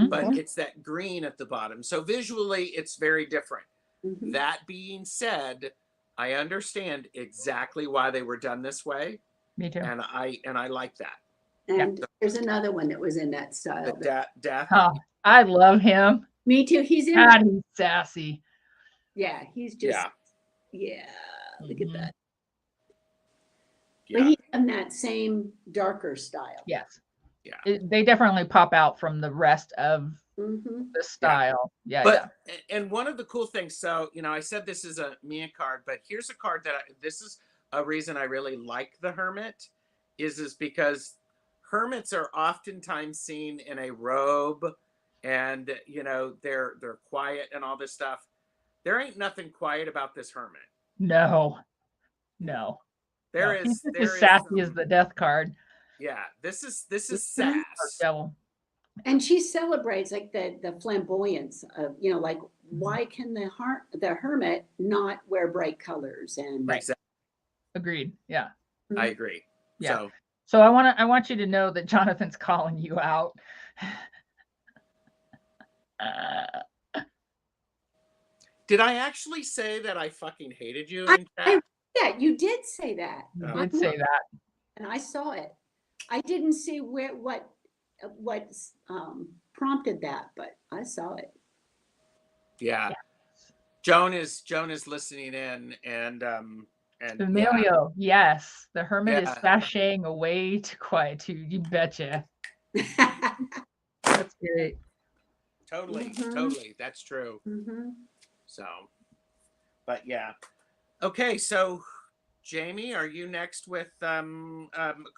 but it's that green at the bottom. So visually, it's very different. That being said, I understand exactly why they were done this way. Me too. And I like that. And there's another one that was in that style. Death. Oh, I love him. Me too. He's in. God, he's sassy. Yeah, he's just. Yeah. Look at that. Yeah. But he's in that same darker style. Yes. Yeah. They definitely pop out from the rest of the style. Yeah. And one of the cool things, so, I said this is a Mia card, but here's a card that this is a reason I really like the Hermit is because hermits are oftentimes seen in a robe and, they're quiet and all this stuff. There ain't nothing quiet about this Hermit. No. There is sassy as the death card. Yeah, this is sass. Devil. And she celebrates like the flamboyance of, you know, like why can the hermit not wear bright colors? And Right. Exactly. Agreed. Yeah. I agree. Yeah. So I want you to know that Jonathan's calling you out. Did I actually say that I fucking hated you in chat? Yeah, you did say that. You did say that. And I saw it. I didn't see what prompted that, but I saw it. Yeah. Joan is listening in, and Emilio, yes, the hermit is sashaying away to quietude. You betcha. That's great. Totally, totally. That's true. So, but yeah. Okay, so Jaime, are you next with a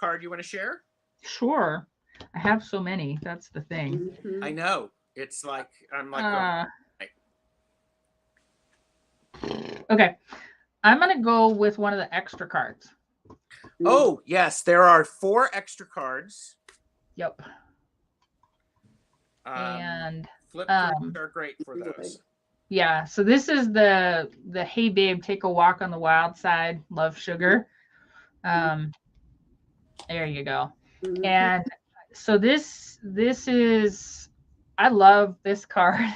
card you want to share? Sure. I have so many. That's the thing. I know. It's like I'm like. Okay. I'm going to go with one of the extra cards. Oh, yes. There are 4 extra cards. Yep. And flip throughs are great for those. Yeah. So this is the Hey Babe, Take a Walk on the Wild Side, Love Sugar. There you go. And so this is, I love this card.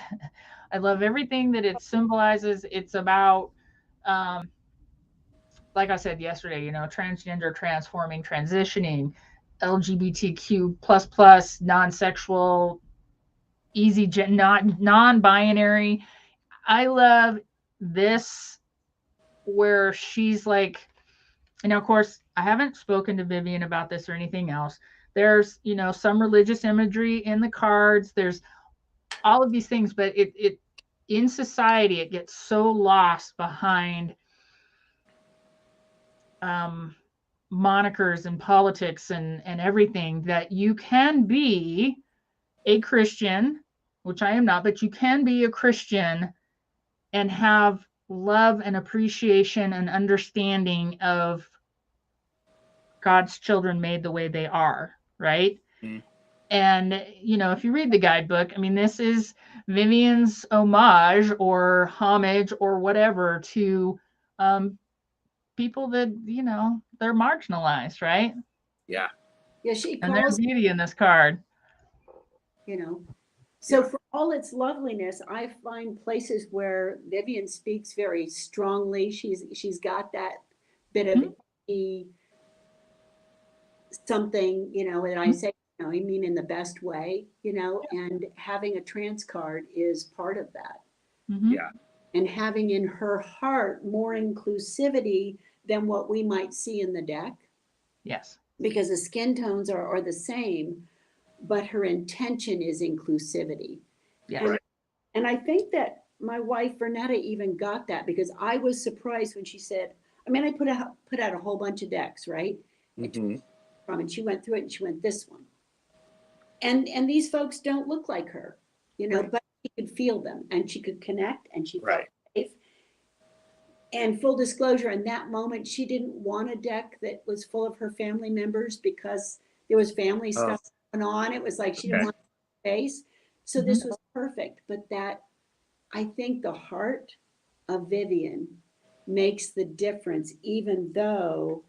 I love everything that it symbolizes. It's about, like I said yesterday, you know, transgender, transforming, transitioning, LGBTQ++, non-sexual, non-binary. I love this where she's like, and of course, I haven't spoken to Vivian about this or anything else. There's, you know, some religious imagery in the cards. There's all of these things, but it in society, it gets so lost behind monikers and politics and everything that you can be a Christian, which I am not, but you can be a Christian and have love and appreciation and understanding of God's children made the way they are, right? And, you know, if you read the guidebook, I mean, this is Vivian's homage or homage or whatever to people that, you know, they're marginalized, right? Yeah. Yeah, she calls, and there's beauty in this card. You know, so for all its loveliness, I find places where Vivian speaks very strongly. She's got that bit of something, you know, and I say, you know, I mean in the best way, you know, and having a trans card is part of that. Yeah. And having in her heart more inclusivity than what we might see in the deck. Yes. Because the skin tones are the same, but her intention is inclusivity. Yeah. And I think that my wife Vernetta even got that, because I was surprised when she said, I mean, I put out a whole bunch of decks, right? And she went through it and she went, this one. And these folks don't look like her, you know, but she could feel them and she could connect and she felt safe. And full disclosure, in that moment, she didn't want a deck that was full of her family members because there was family stuff going on. It was like she didn't want space. So this was perfect. But that, I think the heart of Vivian makes the difference, even though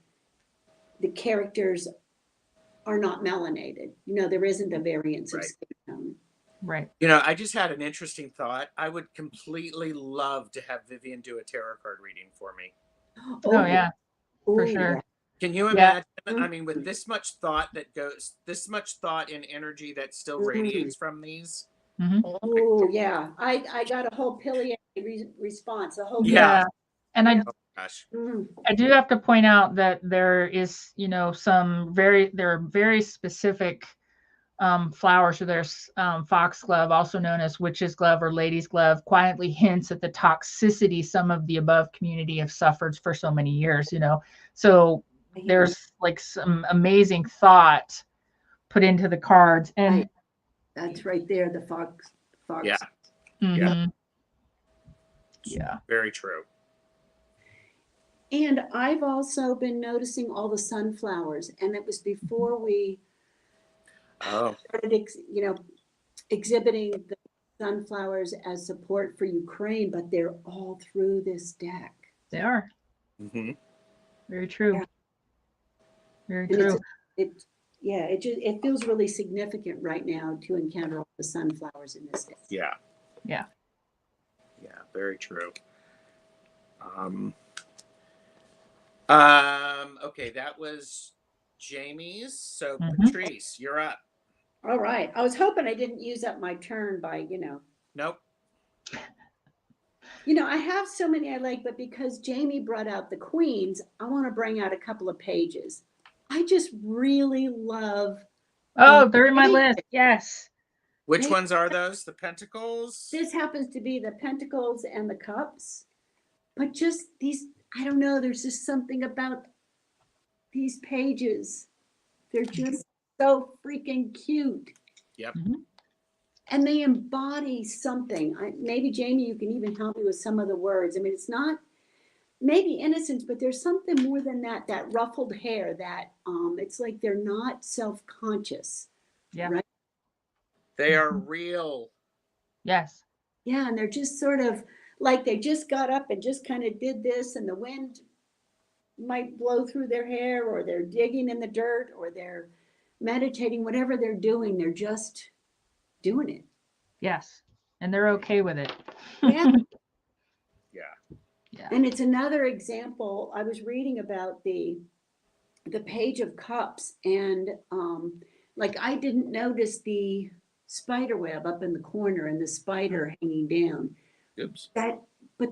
the characters are not melanated. You know, there isn't a variance of skin tone. Right. You know, I just had an interesting thought. I would completely love to have Vivian do a tarot card reading for me. Oh yeah, for sure. Yeah. Can you imagine? I mean, with this much thought that goes, this much thought and energy that still radiates from these. Oh yeah, I got a whole Pilier response. A whole and I do have to point out that there is, you know, there are very specific flowers. So there's foxglove, also known as witch's glove or lady's glove, quietly hints at the toxicity some of the above community have suffered for so many years, you know. So there's like some amazing thought put into the cards. And that's right there, the fox. Yeah. Very true. And I've also been noticing all the sunflowers, and it was before we started, you know, exhibiting the sunflowers as support for Ukraine, but they're all through this deck. They are. Mm-hmm. Very true. Yeah. Very And true. it feels really significant right now to encounter all the sunflowers in this deck. Yeah. Yeah. Yeah, very true. Okay, that was Jamie's. So Patryce, you're up. All right. I was hoping I didn't use up my turn by, Nope. I have so many I like, but because Jaime brought out the queens, I want to bring out a couple of pages. I just really love. Oh, they're in my list. Yes. Which ones are those? The pentacles? This happens to be the pentacles and the cups, but just these, I don't know, there's just something about these pages. They're just so freaking cute. Yep. And they embody something. Maybe Jaime, you can even help me with some of the words. I mean, it's not maybe innocence, but there's something more than that ruffled hair that it's like they're not self-conscious. Yeah. Right? They are real. Yes. Yeah, and they're just sort of like they just got up and just kind of did this, and the wind might blow through their hair, or they're digging in the dirt, or they're meditating, whatever they're doing, they're just doing it. Yes. And they're okay with it. Yeah. Yeah. And it's another example. I was reading about the Page of Cups, and like I didn't notice the spider web up in the corner and the spider hanging down. Oops. But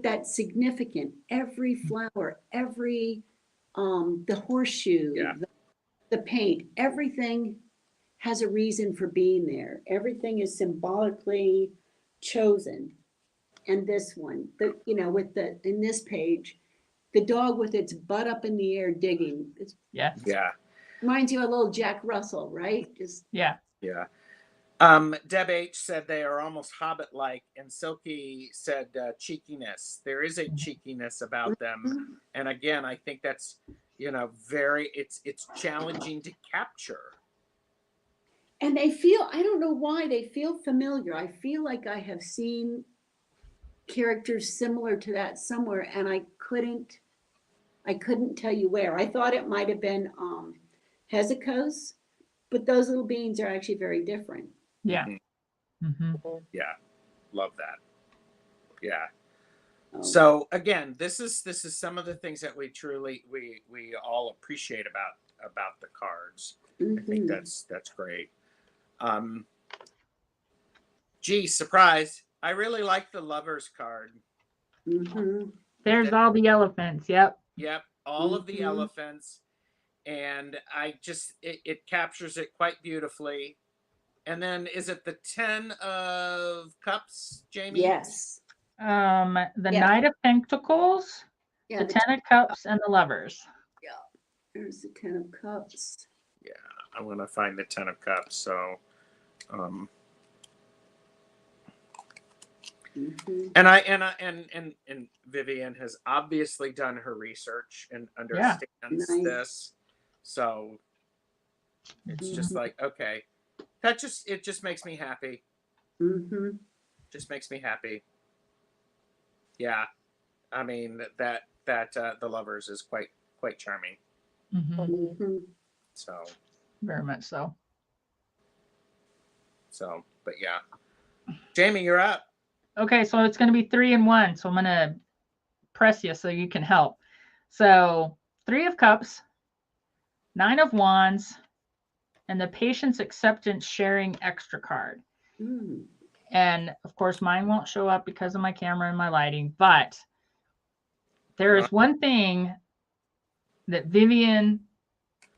that's significant. Every flower, every the horseshoe, the paint, everything has a reason for being there. Everything is symbolically chosen. And this one, in this page, the dog with its butt up in the air digging. Yes. Yeah. Reminds you of a little Jack Russell, right? Yeah. Deb H said they are almost Hobbit-like, and Silky said cheekiness. There is a cheekiness about them, and again, I think that's very. It's challenging to capture. And they feel. I don't know why they feel familiar. I feel like I have seen characters similar to that somewhere, and I couldn't tell you where. I thought it might have been Hesychos, but those little beings are actually very different. Yeah. Yeah, love that. Yeah. So again, this is some of the things that we truly we all appreciate about the cards. I think that's great. Gee, surprise! I really like the Lovers card. There's all the elephants. Yep. Yep, all of the elephants, and I just it captures it quite beautifully. And then is it the 10 of Cups, Jaime? Yes. The Knight of Pentacles, the 10 of Cups, and the Lovers. Yeah. There's the 10 of Cups. Yeah, I'm going to find the 10 of Cups. So, and Vivian has obviously done her research and understands this. So it's just like, okay. It just makes me happy. Just makes me happy. Yeah, I mean that the Lovers is quite charming. So very much so. So, but yeah, Jaime, you're up. Okay, so it's going to be 3 and 1. So I'm going to press you so you can help. So 3 of Cups, 9 of Wands, and the Patience Acceptance Sharing Extra card. And of course, mine won't show up because of my camera and my lighting, but there is one thing that Vivian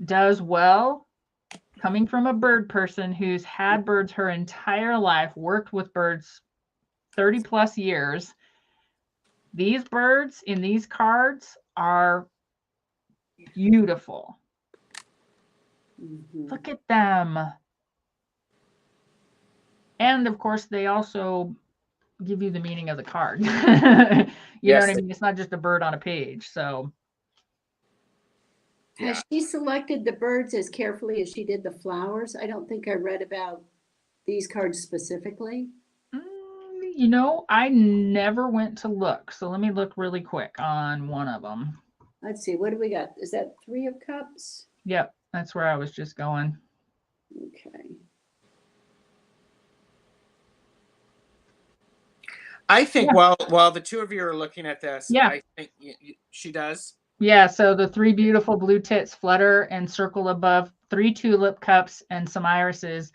does well, coming from a bird person who's had birds her entire life, worked with birds 30 plus years. These birds in these cards are beautiful. Look at them. And of course, they also give you the meaning of the card. You know what I mean? It's not just a bird on a page. So has she selected the birds as carefully as she did the flowers? I don't think I read about these cards specifically? You know, I never went to look. So let me look really quick on one of them. Let's see, what do we got? Is that 3 of Cups? Yep, that's where I was just going. Okay. I think Yeah. while the two of you are looking at this, Yeah. I think she does. Yeah, so the 3 beautiful blue tits flutter and circle above 3 tulip cups and some irises.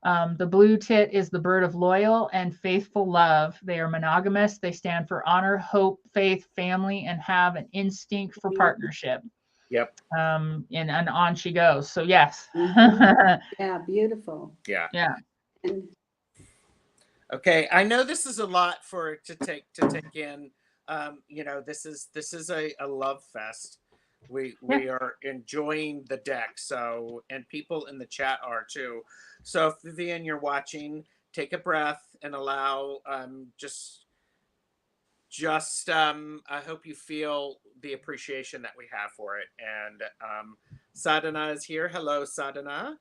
The blue tit is the bird of loyal and faithful love. They are monogamous. They stand for honor, hope, faith, family, and have an instinct for partnership. Yep. And on she goes. So yes. Yeah, beautiful. Yeah. Yeah. And okay, I know this is a lot for to take in. You know, this is a love fest. We are enjoying the deck, so, and people in the chat are too. So if Vivian, you're watching, take a breath and allow I hope you feel the appreciation that we have for it. And Sadhana is here. Hello, Sadhana.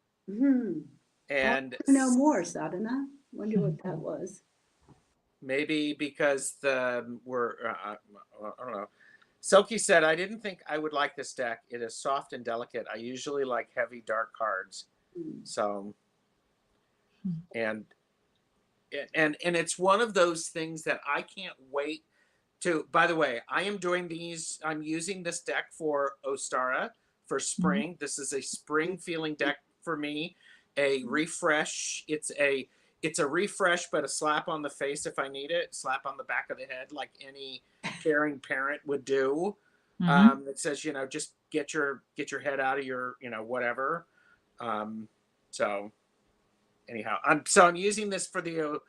And no more, Sadhana. Wonder what that was. Maybe because I don't know. Silky said, I didn't think I would like this deck. It is soft and delicate. I usually like heavy, dark cards. So, and it's one of those things that I can't wait to. By the way, I am doing these. I'm using this deck for Ostara for spring. This is a spring feeling deck for me. A refresh. It's a refresh, but a slap on the face if I need it. Slap on the back of the head, like any caring parent would do. It says, you know, just get your head out of your, you know, whatever. So anyhow, I'm using this for the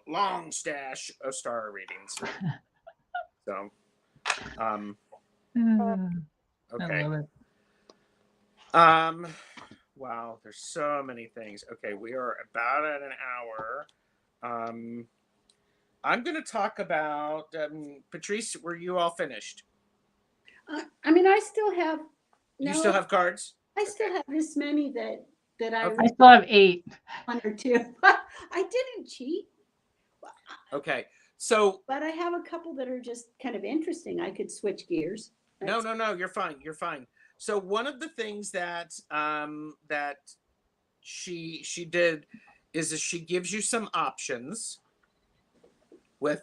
long stash of star readings. So, okay. I love it. Wow, there's so many things. Okay, we are about at an hour. I'm going to talk about Patryce. Were you all finished? I mean, I still have. You still have cards? I still have this many that I. I still have 8. 1 or 2. I didn't cheat. Okay, so. But I have a couple that are just kind of interesting. I could switch gears. No, you're fine. You're fine. So one of the things that that she did is she gives you some options with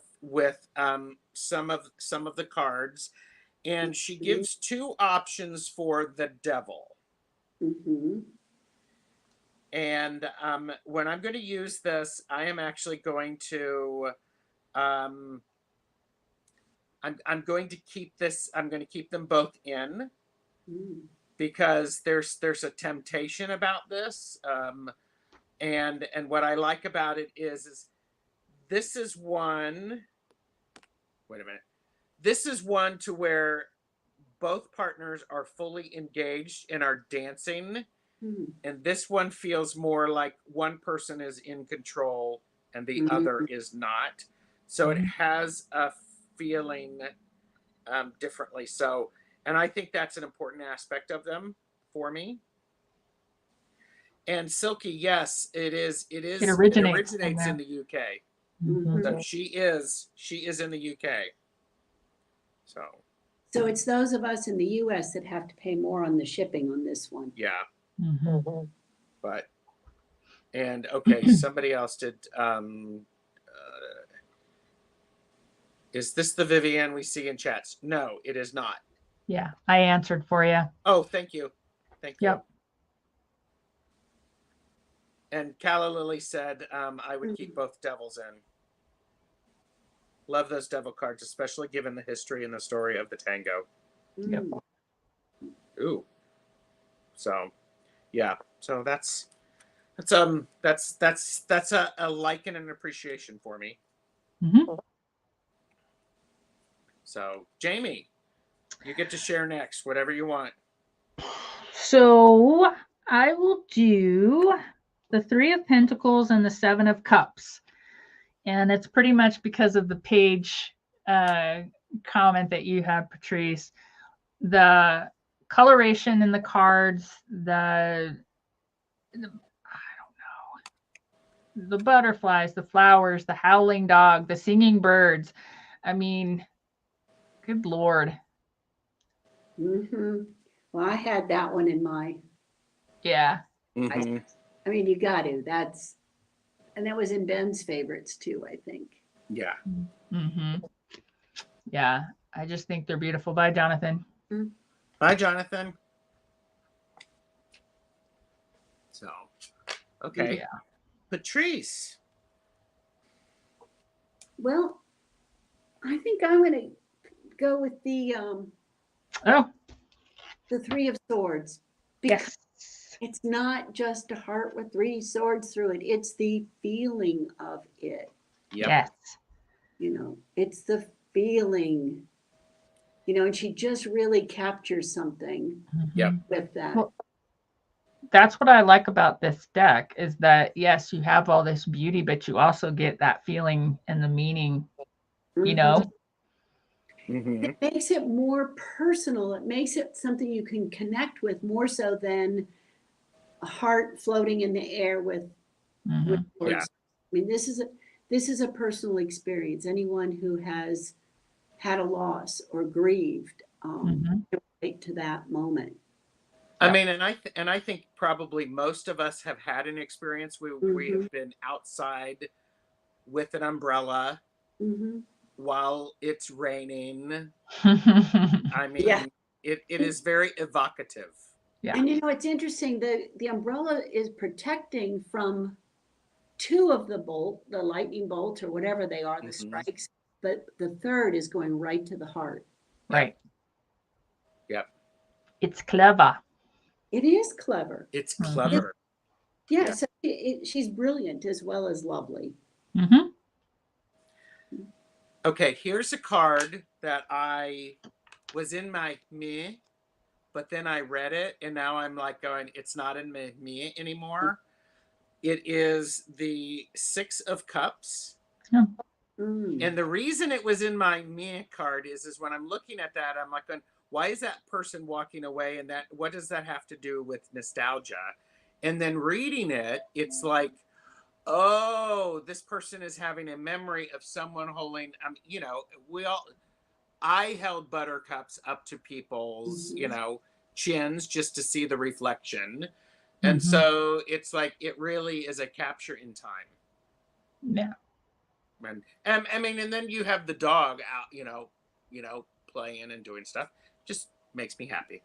some of the cards, and she gives 2 options for the devil. And when I'm going to use this, I am actually going to I'm going to keep this. I'm going to keep them both in because there's a temptation about this. And what I like about it is this is one. Wait a minute. This is one to where both partners are fully engaged and are dancing. And this one feels more like one person is in control and the other is not. So it has a feeling differently. So, and I think that's an important aspect of them for me. And Silky, yes, it is. It originates in the UK. So she is in the UK. So it's those of us in the US that have to pay more on the shipping on this one. Yeah. But and okay, somebody else did. Is this the Vivian we see in chats? No, it is not. Yeah, I answered for you. Oh, thank you. Thank you. Yep. And Calla Lily said, I would keep both devils in. Love those devil cards, especially given the history and the story of the tango. Yep. Ooh. So, yeah. So that's a like and an appreciation for me. So, Jaime, you get to share next, whatever you want. So I will do the 3 of Pentacles and the 7 of Cups. And it's pretty much because of the page comment that you had, Patryce. The coloration in the cards, I don't know. the butterflies, the flowers, the howling dog, the singing birds. I mean, good Lord. Mm-hmm. Well, I had that one in my, Yeah. Mm-hmm. I mean, you got to, and that was in Ben's favorites too, I think. Yeah. Mm-hmm. Yeah. I just think they're beautiful. Bye, Jonathan. Mm. Bye, Jonathan. So, okay. Yeah. Patryce. Well, I think I'm going to go with Oh, the Three of Swords, because yes. it's not just a heart with three swords through it. It's the feeling of it. Yep. Yes. It's the feeling, and she just really captures something Yep. Mhm. with that. Well, that's what I like about this deck is that, yes, you have all this beauty, but you also get that feeling and the meaning, you Mhm. know? Mm-hmm. It makes it more personal. It makes it something you can connect with more so than a heart floating in the air with Mhm. words. Yeah. I mean, this is a personal experience. Anyone who has had a loss or grieved Mhm. can relate to that moment. I Yep. mean, and I think probably most of us have had an experience where we Mm-hmm. have been outside with an umbrella Mm-hmm. while it's raining. I Yeah. mean, it is very evocative. Yeah. And it's interesting. The umbrella is protecting from two of the lightning bolts or whatever they are, the Mm-hmm. strikes, but the third is going right to the heart. Yep. Right. Yep. It's clever. It is clever. It's Mhm. clever. Yeah, Yeah. so she's brilliant as well as lovely. Mhm. Okay, here's a card that I was in my me, but then I read it and now I'm like going, it's not in my me anymore. It is the Six of Cups. Yeah. Mm. And the reason it was in my me card is when I'm looking at that, I'm like, why is that person walking away? And that, what does that have to do with nostalgia? And then reading it, it's like, oh, this person is having a memory of someone holding, I held buttercups up to people's, Mhm. chins just to see the reflection. And Mhm. so it's like, it really is a capture in time. Yeah. And I mean, and then you have the dog out, playing and doing stuff. Just makes me happy.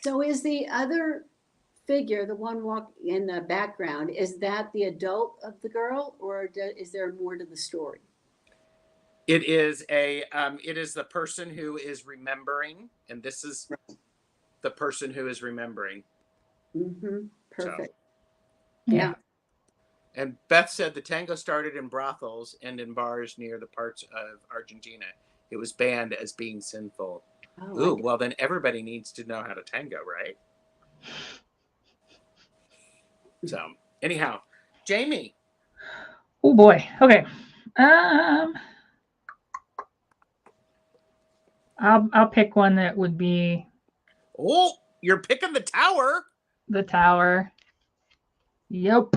So is the other figure, the one walk in the background, is that the adult of the girl, or is there more to the story? It is the person who is remembering, and this is the person who is remembering. Mm-hmm. So, Perfect. Yeah. Yeah. and Beth said the tango started in brothels and in bars near the parts of Argentina. It was banned as being sinful. Oh, Ooh, well then everybody needs to know how to tango, right? So, anyhow, Jaime. Oh boy. Okay. Um, I'll pick one that would be Oh, you're picking the tower. the tower. Yep.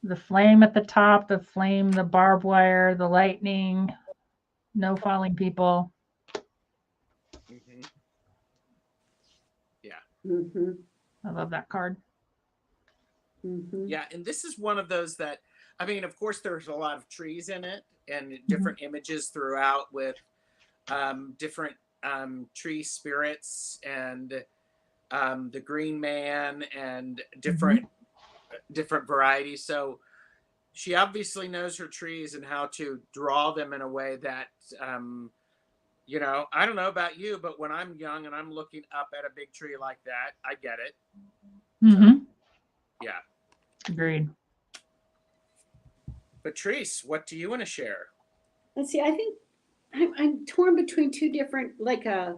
The flame at the top, the flame, the barbed wire, the lightning, no falling people. Mm-hmm. Yeah. Mm-hmm. I love that card. Mm-hmm. Yeah, and this is one of those that, I mean, of course, there's a lot of trees in it and Mm-hmm. different images throughout with different tree spirits and the Green Man and different varieties. So she obviously knows her trees and how to draw them in a way that I don't know about you, but when I'm young and I'm looking up at a big tree like that, I get it. Mm-hmm. So, yeah. Agreed. Patryce, what do you want to share? Let's see. I think I'm torn between two different, like a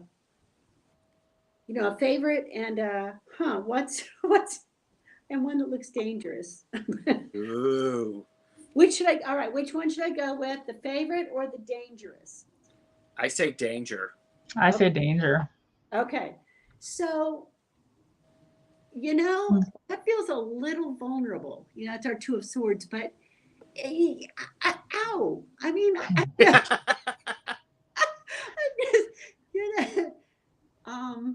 favorite and what's and one that looks dangerous. Ooh. All right, which one should I go with? The favorite or the dangerous? I say danger. I say danger. Okay. So, you know, that feels a little vulnerable. You know, it's our Two of Swords, but ow. I mean, just, you know,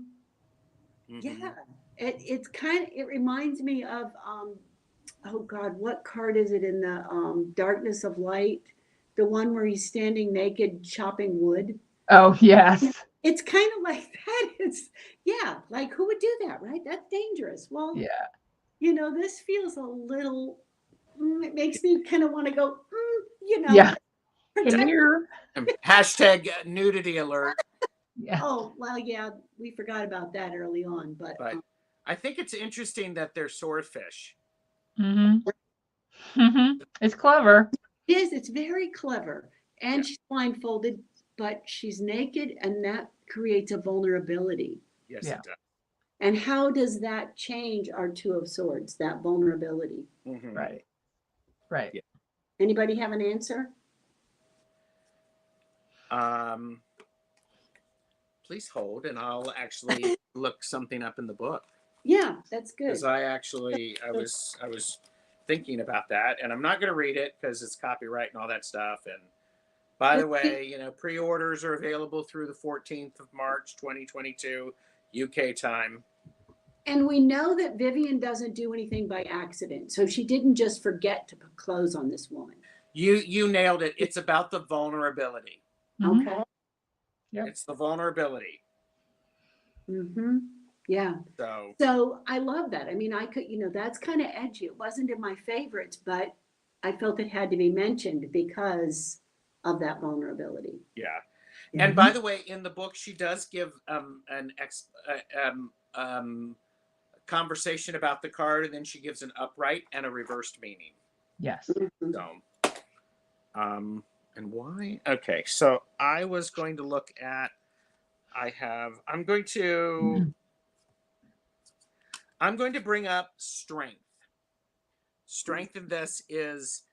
yeah, it's kind of, it reminds me of, oh God, what card is it in the Darkness of Light? The one where he's standing naked chopping wood. Oh, yes. It's kind of like that. It's, yeah, like who would do that, right? That's dangerous. Well, Yeah. you know, this feels a little, it makes me kind of want to go, you know, Yeah. protect. Here. Hashtag nudity alert. Yeah. Oh, well, yeah, we forgot about that early on, but I think it's interesting that they're swordfish. It's clever. it is, it's very clever. And Yeah. she's blindfolded, but she's naked, and that creates a vulnerability. Yes, Yeah. it does. And how does that change our Two of Swords, that vulnerability? Right. Right. Yeah. Anybody have an answer? Please hold, and I'll actually look something up in the book. Yeah, that's good. Because I was thinking about that, and I'm not going to read it because it's copyright and all that stuff. And by the way, you know, pre-orders are available through the 14th of March, 2022, UK time. And we know that Vivian doesn't do anything by accident. So she didn't just forget to put clothes on this woman. You nailed it. It's about the vulnerability. Okay. Yep. It's the vulnerability. Yeah. So So I love that. I mean, I could, you know, that's kind of edgy. It wasn't in my favorites, but I felt it had to be mentioned because of that vulnerability. yeah. And by the way, in the book, she does give conversation about the card, and then she gives an upright and a reversed meaning. Yes. So, and why? Okay, so I was going to look at. I'm going to bring up strength. Strength in this is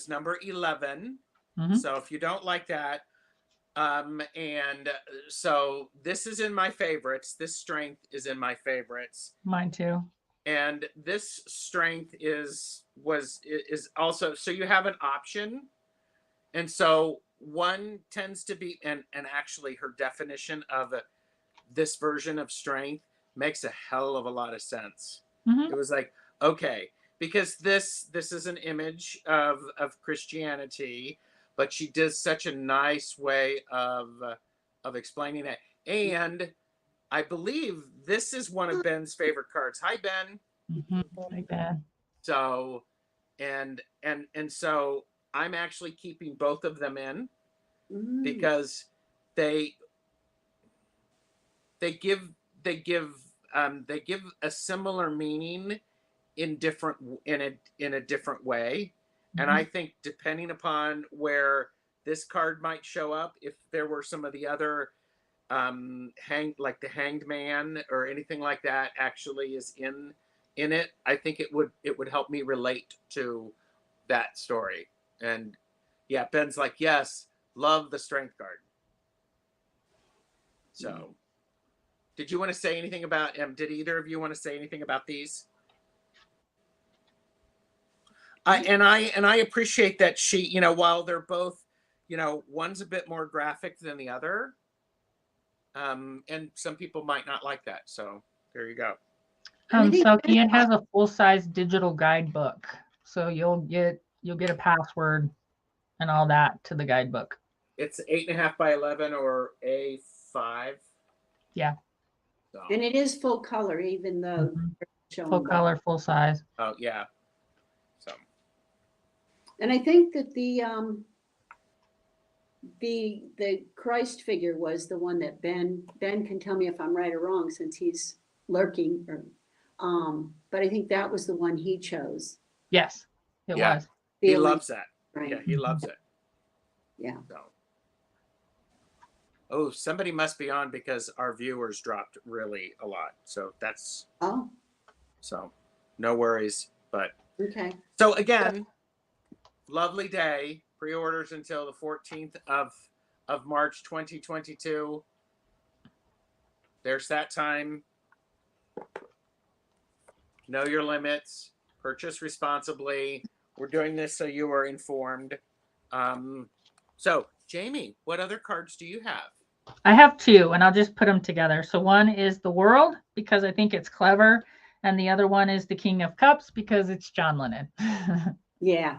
number 11. So if you don't like that, and so this is in my favorites. This strength is in my favorites. Mine too. And this strength is also, so you have an option. And so one tends to be, and actually her definition of this version of strength makes a hell of a lot of sense. It was like, okay, because this is an image of Christianity, but she does such a nice way of explaining it. And I believe this is one of Ben's favorite cards. Hi, Ben. Hi, Ben. So, and so I'm actually keeping both of them in because they give a similar meaning in a different way. And I think depending upon where this card might show up, if there were some of the other like the Hanged Man or anything like that actually is in it, I think it would help me relate to that story. And yeah, Ben's like, yes, love the strength card. So did you want to say anything about did either of you want to say anything about these? I appreciate that she, you know, while they're both, you know, one's a bit more graphic than the other. And some people might not like that. So there you go. Selkie, it has a full-size digital guidebook. So you'll get a password and all that to the guidebook. It's 8.5 by 11 or A5. Yeah. So. And it is full color, even though full color, full size. Oh yeah. So. And I think that the Christ figure was the one that Ben can tell me if I'm right or wrong since he's lurking. But I think that was the one he chose. Yes, it was. He loves that. Right. Yeah, he loves it. Yeah. So. Oh, somebody must be on because our viewers dropped really a lot. So that's. Oh. So, no worries. But. Okay. So again, lovely day. Pre-orders until the 14th of March 2022. There's that time. know your limits, purchase responsibly. We're doing this so you are informed. So, Jaime, what other cards do you have? I have two, and I'll just put them together. So one is the World because I think it's clever, and the other one is the King of Cups because it's John Lennon. Yeah.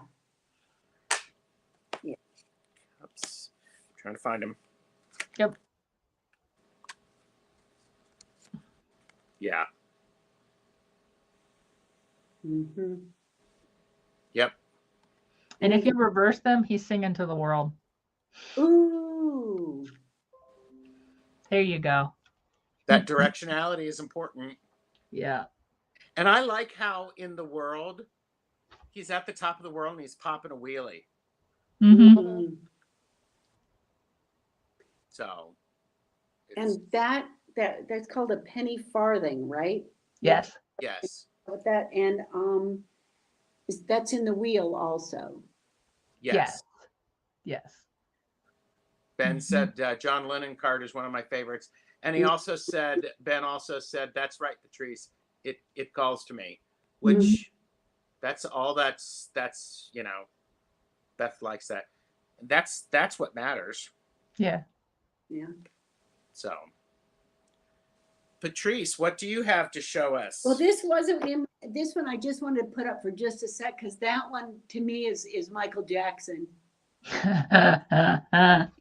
Oops. I'm trying to find him. Yep. Yeah. Mm-hmm. Yep. And if you reverse them, he's singing to the world. Ooh. There you go. That directionality is important. Yeah. And I like how in the world, he's at the top of the world and he's popping a wheelie. Mm-hmm. So. And that's called a penny farthing, right? Yes. Yes. With that, and that's in the wheel also. Yes. Yes. Ben said John Lennon card is one of my favorites. And he also said, Ben also said, that's right, Patryce. It calls to me. Which that's you know, Beth likes that. That's what matters. Yeah. Yeah. So Patryce, what do you have to show us? Well, this wasn't in this one. I just wanted to put up for just a sec because that one to me is Michael Jackson.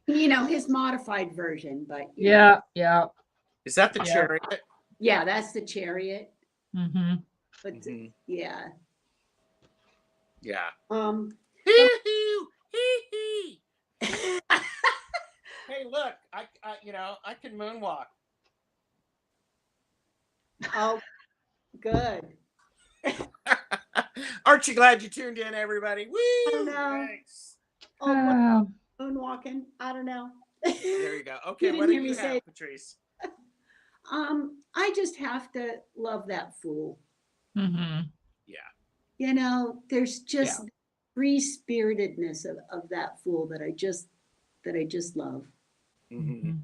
You know, his modified version, but yeah. Yeah. Is that the Chariot? Yeah, that's the Chariot. Mm-hmm. But yeah. Yeah. Hey, look, I I can moonwalk. Oh, good. Aren't you glad you tuned in, everybody? Woo! I don't know. Thanks. Oh, moonwalking. I don't know. There you go. Okay, You what do didn't hear you me have, say- Patryce? I just have to love that fool. Mm-hmm. Yeah. You know, there's just free spiritedness of that fool that I just love. Mm-hmm.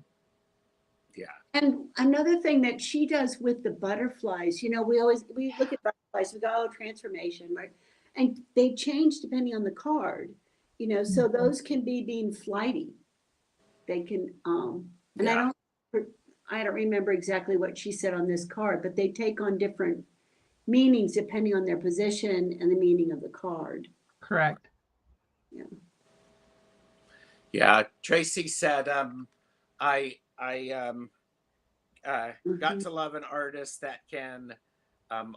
Yeah. And another thing that she does with the butterflies, you know, we look at butterflies, we go, oh, transformation, right? And they change depending on the card, you know, so those can be being flighty. They can, and I don't remember exactly what she said on this card, but they take on different meanings depending on their position and the meaning of the card. Correct. Yeah. Yeah. Tracy said, I got to love an artist that can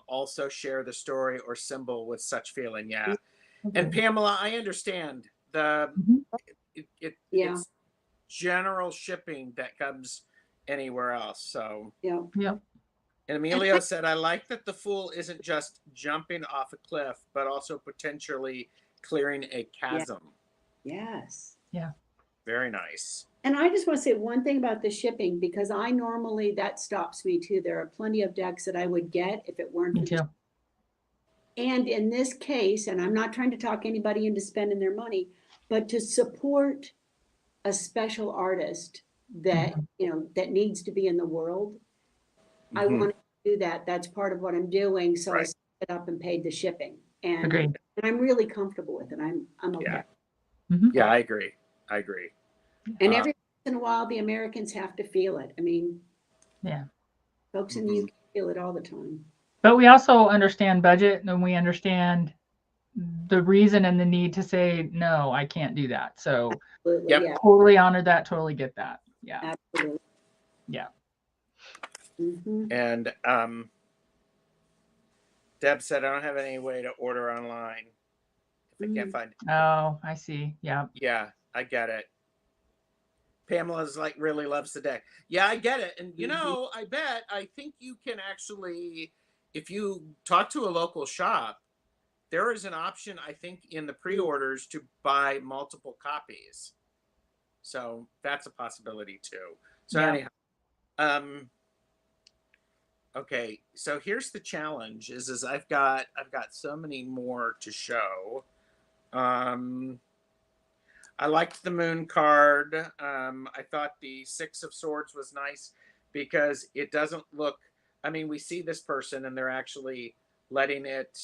also share the story or symbol with such feeling. Yeah. And Pamela, I understand it's general shipping that comes anywhere else. So Yep. And Emilio said, I like that the fool isn't just jumping off a cliff, but also potentially clearing a chasm. Yes. Yeah. Very nice. And I just want to say one thing about the shipping, because I normally, that stops me too. There are plenty of decks that I would get if it weren't. Me too. And in this case, and I'm not trying to talk anybody into spending their money, but to support a special artist that, you know, that needs to be in the world, I want to do that. That's part of what I'm doing. So I set it up and paid the shipping. And, Agreed. and I'm really comfortable with it. I'm okay. Yeah, I agree. And every once in a while, the Americans have to feel it. I mean, folks in the UK feel it all the time. But we also understand budget, and we understand the reason and the need to say, no, I can't do that. So totally honor that, totally get that. Yeah. Absolutely. Yeah. And Deb said, I don't have any way to order online if I can't find it. Oh, I see. Yeah. Yeah, I get it. Pamela's like really loves the deck. Yeah, I get it. And you know, I think you can actually, if you talk to a local shop, there is an option, I think, in the pre-orders to buy multiple copies. So that's a possibility too. So anyhow, okay, so here's the challenge is I've got so many more to show. I liked the moon card. I thought the 6 of Swords was nice because it doesn't look, I mean, we see this person and they're actually letting it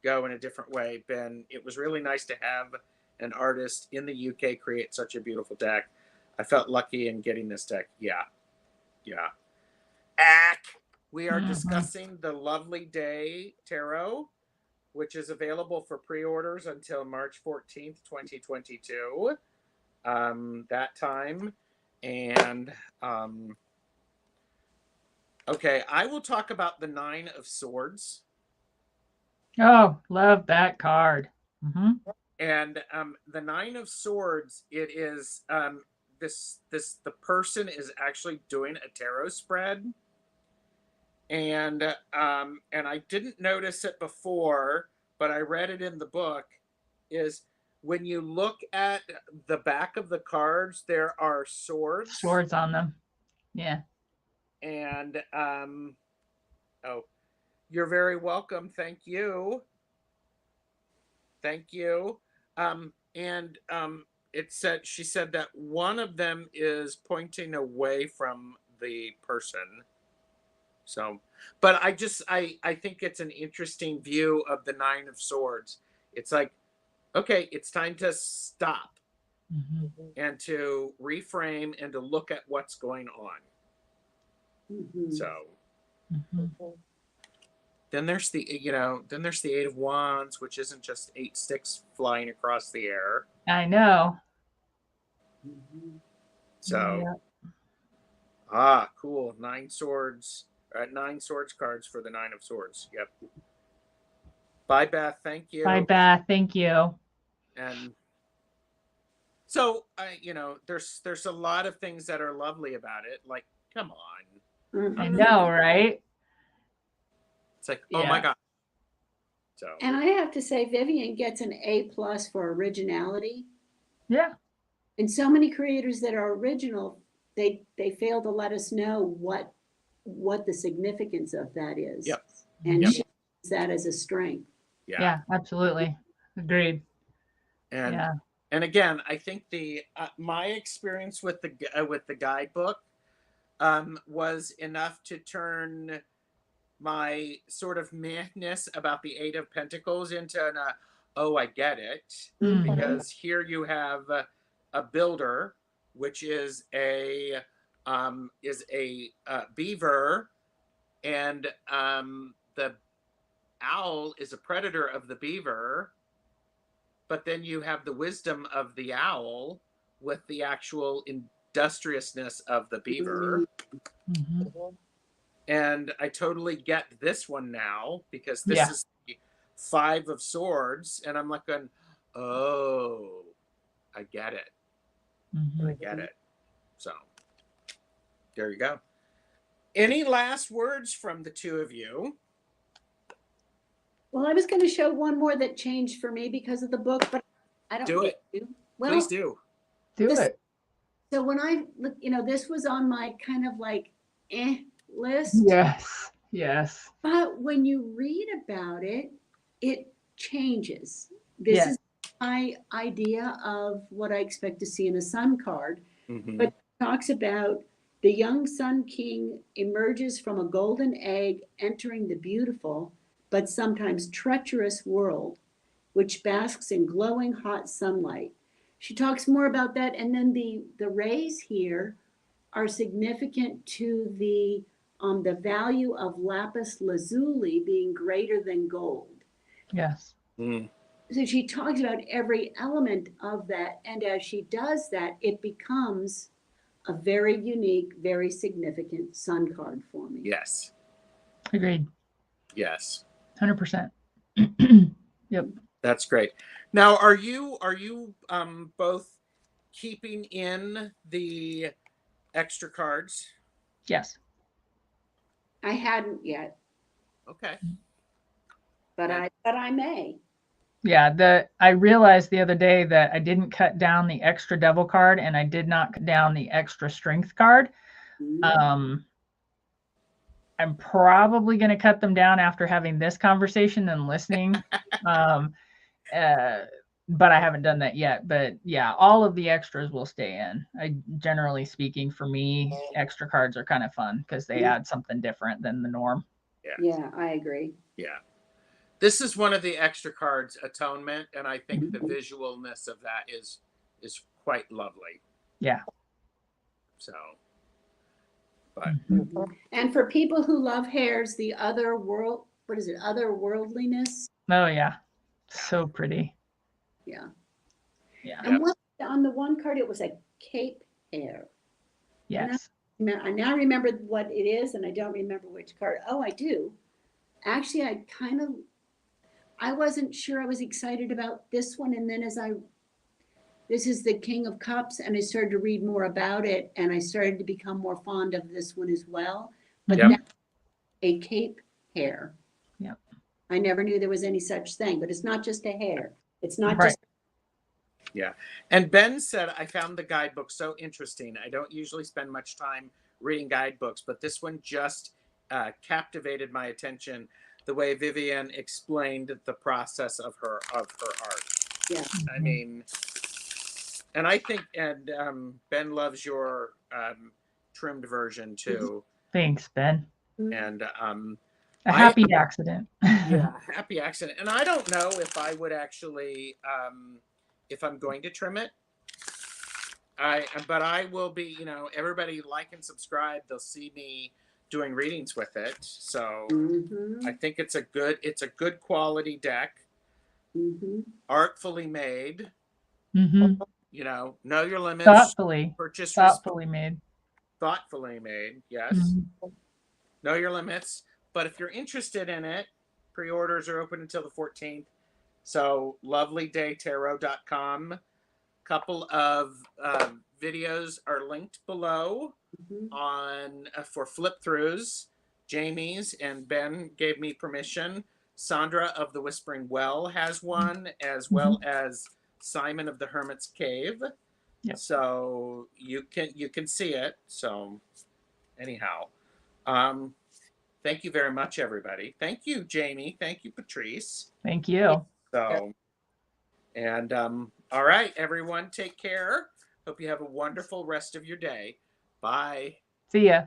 go in a different way. It was really nice to have an artist in the UK create such a beautiful deck. I felt lucky in getting this deck. Yeah. We are discussing the Lovely Day Tarot, which is available for pre-orders until March 14th, 2022. That time. And okay, I will talk about the Nine of Swords. Oh, love that card. And the Nine of Swords, it is the person is actually doing a tarot spread. And I didn't notice it before, but I read it in the book, is when you look at the back of the cards, there are swords. Swords on them. Yeah. And oh, you're very welcome. Thank you. She said that one of them is pointing away from the person. So, but I think it's an interesting view of the Nine of Swords. It's like, okay, it's time to stop and to reframe and to look at what's going on. So then there's the Eight of Wands, which isn't just 8 sticks flying across the air. I know. So cool. 9 swords. 9 swords cards for the Nine of Swords. Yep. Bye, Beth. Thank you. Bye, Beth. Thank you. And so there's a lot of things that are lovely about it. Like, come on. I know, right? It's like, oh my God. So. And I have to say, Vivian gets an A+ for originality. Yeah. And so many creators that are original, they fail to let us know what the significance of that is. Yep. And she uses that as a strength. Yeah, absolutely. Agreed. And again, I think my experience with the guidebook was enough to turn my sort of madness about the Eight of Pentacles into I get it. Because here you have a builder, which is a beaver, and the owl is a predator of the beaver, but then you have the wisdom of the owl with the actual industriousness of the beaver. And I totally get this one now, because this is the 5 of Swords, and I'm like going, oh, I get it. I get it. So there you go. Any last words from the two of you? Well, I was going to show one more that changed for me because of the book, but I don't do it. Well, please do. Do it. So when I look, this was on my kind of like list. Yes. But when you read about it, it changes. This is my idea of what I expect to see in a sun card. But it talks about the young sun king emerges from a golden egg, entering the beautiful but sometimes treacherous world, which basks in glowing hot sunlight. She talks more about that, and then the rays here are significant to the value of lapis lazuli being greater than gold. Yes. So she talks about every element of that, and as she does that, it becomes a very unique, very significant sun card for me. Yes. Agreed. Yes. 100%. Yep. That's great. Now, are you both keeping in the extra cards? Yes. I hadn't yet. Okay. But I may. Yeah, I realized the other day that I didn't cut down the extra devil card, and I did not cut down the extra strength card. I'm probably going to cut them down after having this conversation and listening. But I haven't done that yet. But yeah, all of the extras will stay in. Generally speaking, for me, extra cards are kind of fun because they add something different than the norm. Yeah, I agree. Yeah. This is one of the extra cards, Atonement, and I think the Mhm. visualness of that is quite lovely. Yeah. So, but Mhm. And for people who love hairs, the other world, what is it? Otherworldliness. Oh yeah, so pretty. Yeah. Yeah. And what on the one card it was a cape hair. Yes. I now remember what it is, and I don't remember which card. Oh, I do. Actually, I wasn't sure I was excited about this one, and then this is the King of Cups, and I started to read more about it, and I started to become more fond of this one as well. But Yep. that's a cape hair. Yep. I never knew there was any such thing, but it's not just a hair. It's not Right. just. yeah. And Ben said, I found the guidebook so interesting. I don't usually spend much time reading guidebooks, but this one just captivated my attention. The way Vivian explained the process of her art. Yeah. I mean, and I think, and Ben loves your trimmed version too. Thanks, Ben. And A happy accident. yeah, happy accident. And I don't know if I would actually, if I'm going to trim it. But I will be, you know, everybody like and subscribe. They'll see me doing readings with it. So I think it's a good quality deck, artfully made. You know your limits. Thoughtfully. Purchase thoughtfully made. Thoughtfully made. Yes. Know your limits. But if you're interested in it, pre-orders are open until the 14th. So lovelydaytarot.com. Couple of videos are linked below on for flip throughs. Jamie's and Ben gave me permission. Sandra of the Whispering Well has one, as well as Simon of the Hermit's Cave. Yep. So you can see it. So anyhow, thank you very much, everybody. Thank you, Jamie. Thank you, Patryce. Thank you. So, and all right, everyone, take care. Hope you have a wonderful rest of your day. Bye. See ya.